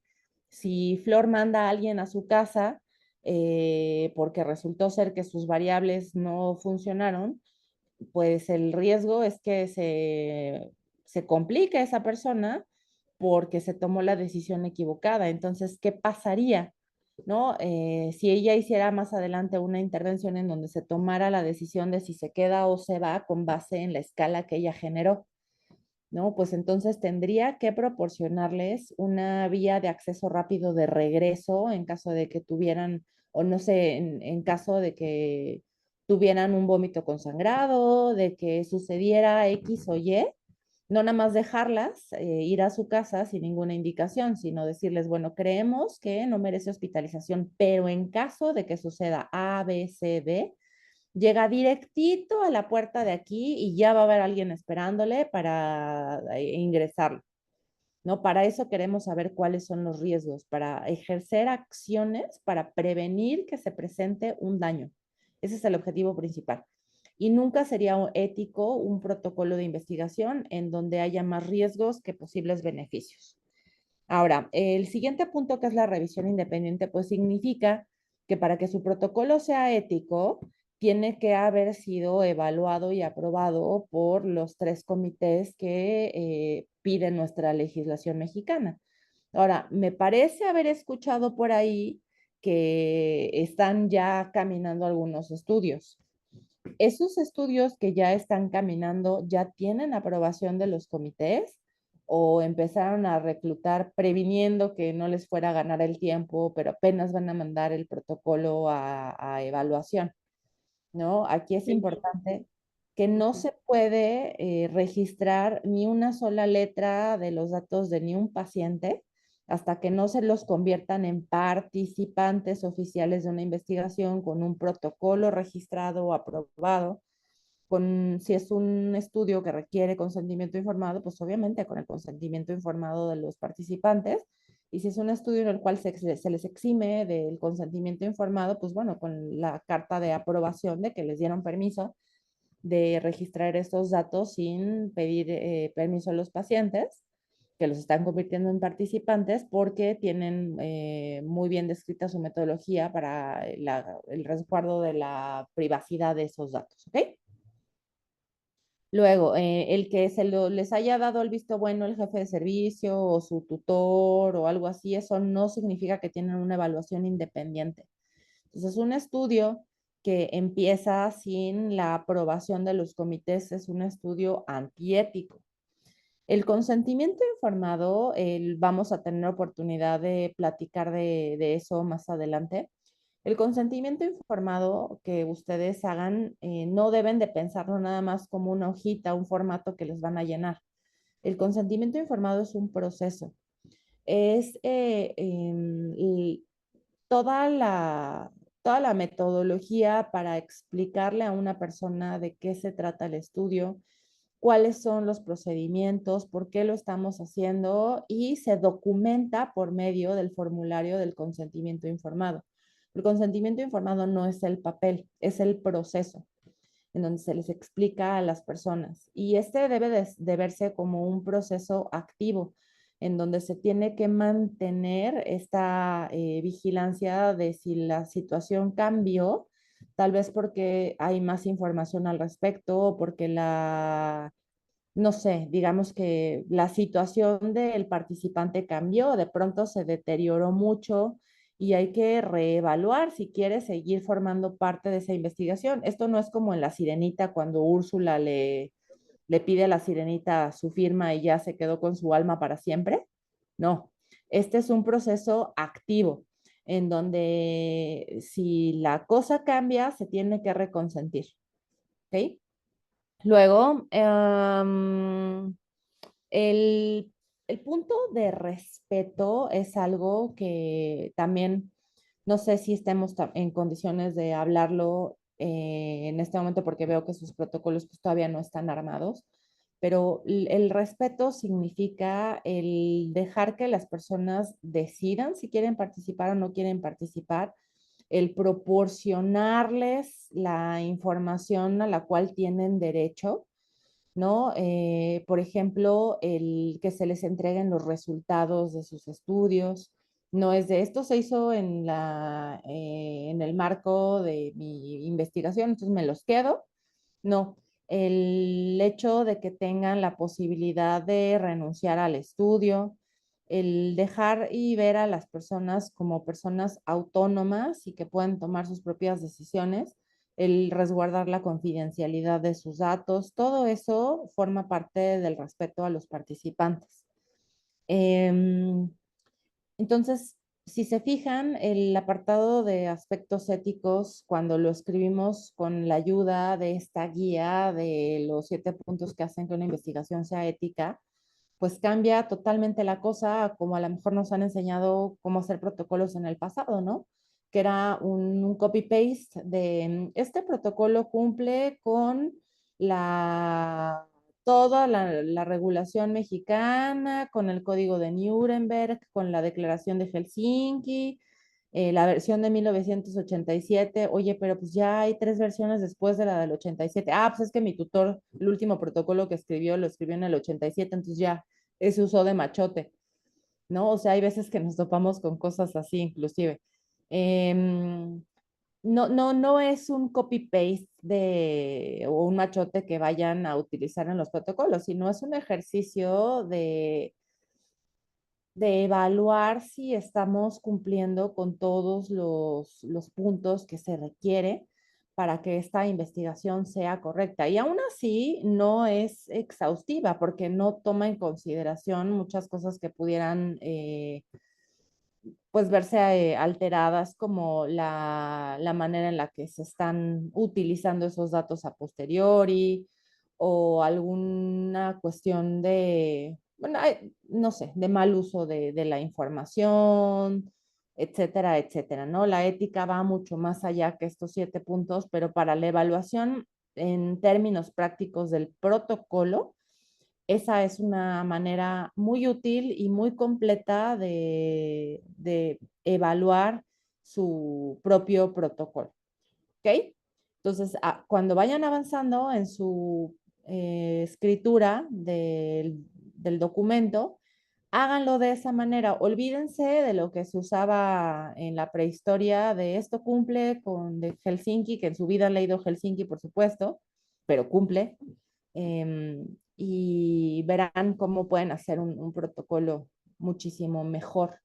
si Flor manda a alguien a su casa porque resultó ser que sus variables no funcionaron, pues el riesgo es que se complique esa persona porque se tomó la decisión equivocada. Entonces, ¿qué pasaría? ¿No? Si ella hiciera más adelante una intervención en donde se tomara la decisión de si se queda o se va con base en la escala que ella generó. ¿No? Pues entonces tendría que proporcionarles una vía de acceso rápido de regreso en caso de que tuvieran, o no sé, en caso de que tuvieran un vómito consangrado, de que sucediera X o Y, no nada más dejarlas ir a su casa sin ninguna indicación, sino decirles, bueno, creemos que no merece hospitalización, pero en caso de que suceda A, B, C, D, llega directito a la puerta de aquí y ya va a haber alguien esperándole para ingresarlo, ¿no? Para eso queremos saber cuáles son los riesgos, para ejercer acciones para prevenir que se presente un daño. Ese es el objetivo principal. Y nunca sería ético un protocolo de investigación en donde haya más riesgos que posibles beneficios. Ahora, el siguiente punto, que es la revisión independiente, pues significa que para que su protocolo sea ético, tiene que haber sido evaluado y aprobado por los 3 comités que pide nuestra legislación mexicana. Ahora, me parece haber escuchado por ahí que están ya caminando algunos estudios. Esos estudios que ya están caminando, ¿ya tienen aprobación de los comités? o empezaron a reclutar previniendo que no les fuera a ganar el tiempo, pero apenas van a mandar el protocolo a evaluación, ¿no? Aquí es importante que no se puede registrar ni una sola letra de los datos de ni un paciente hasta que no se los conviertan en participantes oficiales de una investigación con un protocolo registrado o aprobado. Si es un estudio que requiere consentimiento informado, pues obviamente con el consentimiento informado de los participantes. Y si es un estudio en el cual se les exime del consentimiento informado, pues bueno, con la carta de aprobación de que les dieron permiso de registrar estos datos sin pedir permiso a los pacientes, que los están convirtiendo en participantes porque tienen muy bien descrita su metodología para el resguardo de la privacidad de esos datos, ¿ok? Luego, el que les haya dado el visto bueno el jefe de servicio o su tutor o algo así, eso no significa que tienen una evaluación independiente. Entonces, un estudio que empieza sin la aprobación de los comités es un estudio antiético. El consentimiento informado, vamos a tener oportunidad de platicar de eso más adelante. El consentimiento informado que ustedes hagan no deben de pensarlo nada más como una hojita, un formato que les van a llenar. El consentimiento informado es un proceso. Es toda la metodología para explicarle a una persona de qué se trata el estudio, cuáles son los procedimientos, por qué lo estamos haciendo y se documenta por medio del formulario del consentimiento informado. El consentimiento informado no es el papel, es el proceso en donde se les explica a las personas. Y este debe de verse como un proceso activo, en donde se tiene que mantener esta vigilancia de si la situación cambió, tal vez porque hay más información al respecto o porque no sé, digamos que la situación del participante cambió, de pronto se deterioró mucho y hay que reevaluar si quiere seguir formando parte de esa investigación. Esto no es como en La Sirenita, cuando Úrsula le pide a la Sirenita su firma y ya se quedó con su alma para siempre. No, este es un proceso activo en donde si la cosa cambia, se tiene que reconsentir. ¿Ok? Luego, el punto de respeto es algo que también no sé si estemos en condiciones de hablarlo en este momento porque veo que sus protocolos pues, todavía no están armados, pero el respeto significa el dejar que las personas decidan si quieren participar o no quieren participar, el proporcionarles la información a la cual tienen derecho, ¿no? Por ejemplo, el que se les entreguen los resultados de sus estudios. No es de esto se hizo en el marco de mi investigación, entonces me los quedo. No, el hecho de que tengan la posibilidad de renunciar al estudio, el dejar y ver a las personas como personas autónomas y que pueden tomar sus propias decisiones, el resguardar la confidencialidad de sus datos, todo eso forma parte del respeto a los participantes. Entonces, si se fijan, el apartado de aspectos éticos, cuando lo escribimos con la ayuda de esta guía de los 7 puntos que hacen que una investigación sea ética, pues cambia totalmente la cosa, como a lo mejor nos han enseñado cómo hacer protocolos en el pasado, ¿no? Que era un copy-paste de este protocolo cumple con toda la regulación mexicana, con el código de Nuremberg, con la declaración de Helsinki, la versión de 1987. Oye, pero pues ya hay 3 versiones después de la del 87. Ah, pues es que mi tutor, el último protocolo que escribió, lo escribió en el 87, entonces ya se usó de machote, ¿no? O sea, hay veces que nos topamos con cosas así, inclusive. No es un copy-paste o un machote que vayan a utilizar en los protocolos, sino es un ejercicio de evaluar si estamos cumpliendo con todos los puntos que se requiere para que esta investigación sea correcta. Y aún así no es exhaustiva porque no toma en consideración muchas cosas que pudieran pues verse alteradas como la manera en la que se están utilizando esos datos a posteriori o alguna cuestión de, bueno, no sé, de mal uso de la información, etcétera, etcétera, ¿no? La ética va mucho más allá que estos 7 puntos, pero para la evaluación en términos prácticos del protocolo, esa es una manera muy útil y muy completa de evaluar su propio protocolo. ¿Ok? Entonces, cuando vayan avanzando en su escritura del documento, háganlo de esa manera. Olvídense de lo que se usaba en la prehistoria, de esto cumple con de Helsinki, que en su vida han leído Helsinki, por supuesto, pero cumple. Y verán cómo pueden hacer un protocolo muchísimo mejor,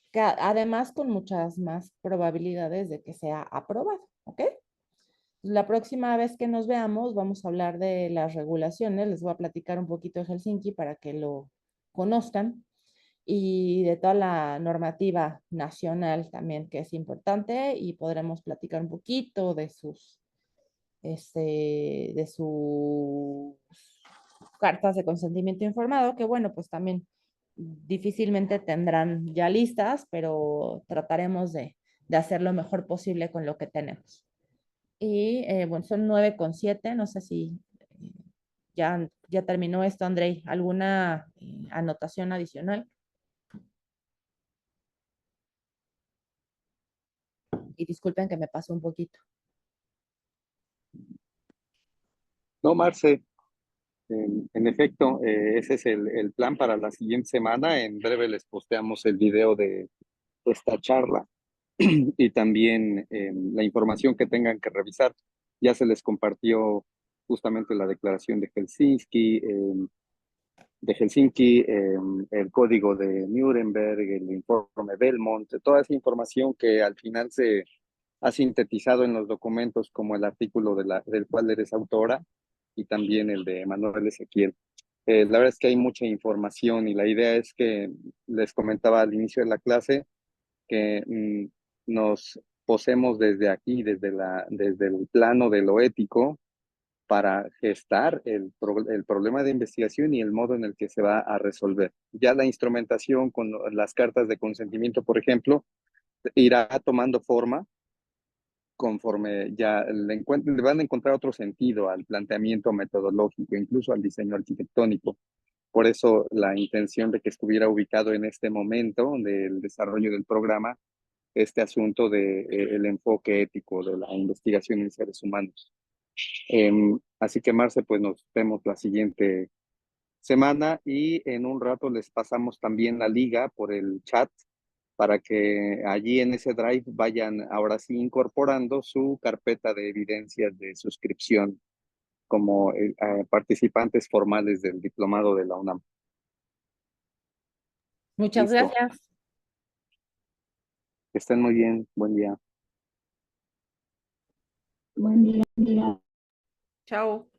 que además con muchas más probabilidades de que sea aprobado, ¿ok? La próxima vez que nos veamos vamos a hablar de las regulaciones, les voy a platicar un poquito de Helsinki para que lo conozcan y de toda la normativa nacional también que es importante y podremos platicar un poquito de sus cartas de consentimiento informado, que bueno, pues también difícilmente tendrán ya listas, pero trataremos de hacer lo mejor posible con lo que tenemos. Y bueno, son 9:07, no sé si ya terminó esto, Andrei. ¿Alguna anotación adicional? Y disculpen que me pasó un poquito. No, Marce, en efecto, ese es el plan para la siguiente semana. En breve les posteamos el video de esta charla y también la información que tengan que revisar. Ya se les compartió justamente la declaración de Helsinki, el código de Nuremberg, el informe Belmont, toda esa información que al final se ha sintetizado en los documentos como el artículo del cual eres autora y también el de Manuel Ezequiel. La verdad es que hay mucha información y la idea es que les comentaba al inicio de la clase que nos posemos desde aquí, desde el plano de lo ético, para gestar el problema de investigación y el modo en el que se va a resolver. Ya la instrumentación con las cartas de consentimiento, por ejemplo, irá tomando forma conforme ya le van a encontrar otro sentido al planteamiento metodológico, incluso al diseño arquitectónico. Por eso la intención de que estuviera ubicado en este momento del desarrollo del programa este asunto del enfoque ético de la investigación en seres humanos. Así que, Marce, pues nos vemos la siguiente semana y en un rato les pasamos también la liga por el chat para que allí en ese drive vayan ahora sí incorporando su carpeta de evidencias de suscripción como participantes formales del diplomado de la UNAM. Muchas Listo. gracias. Que estén muy bien. Buen día. Buen día. Chao.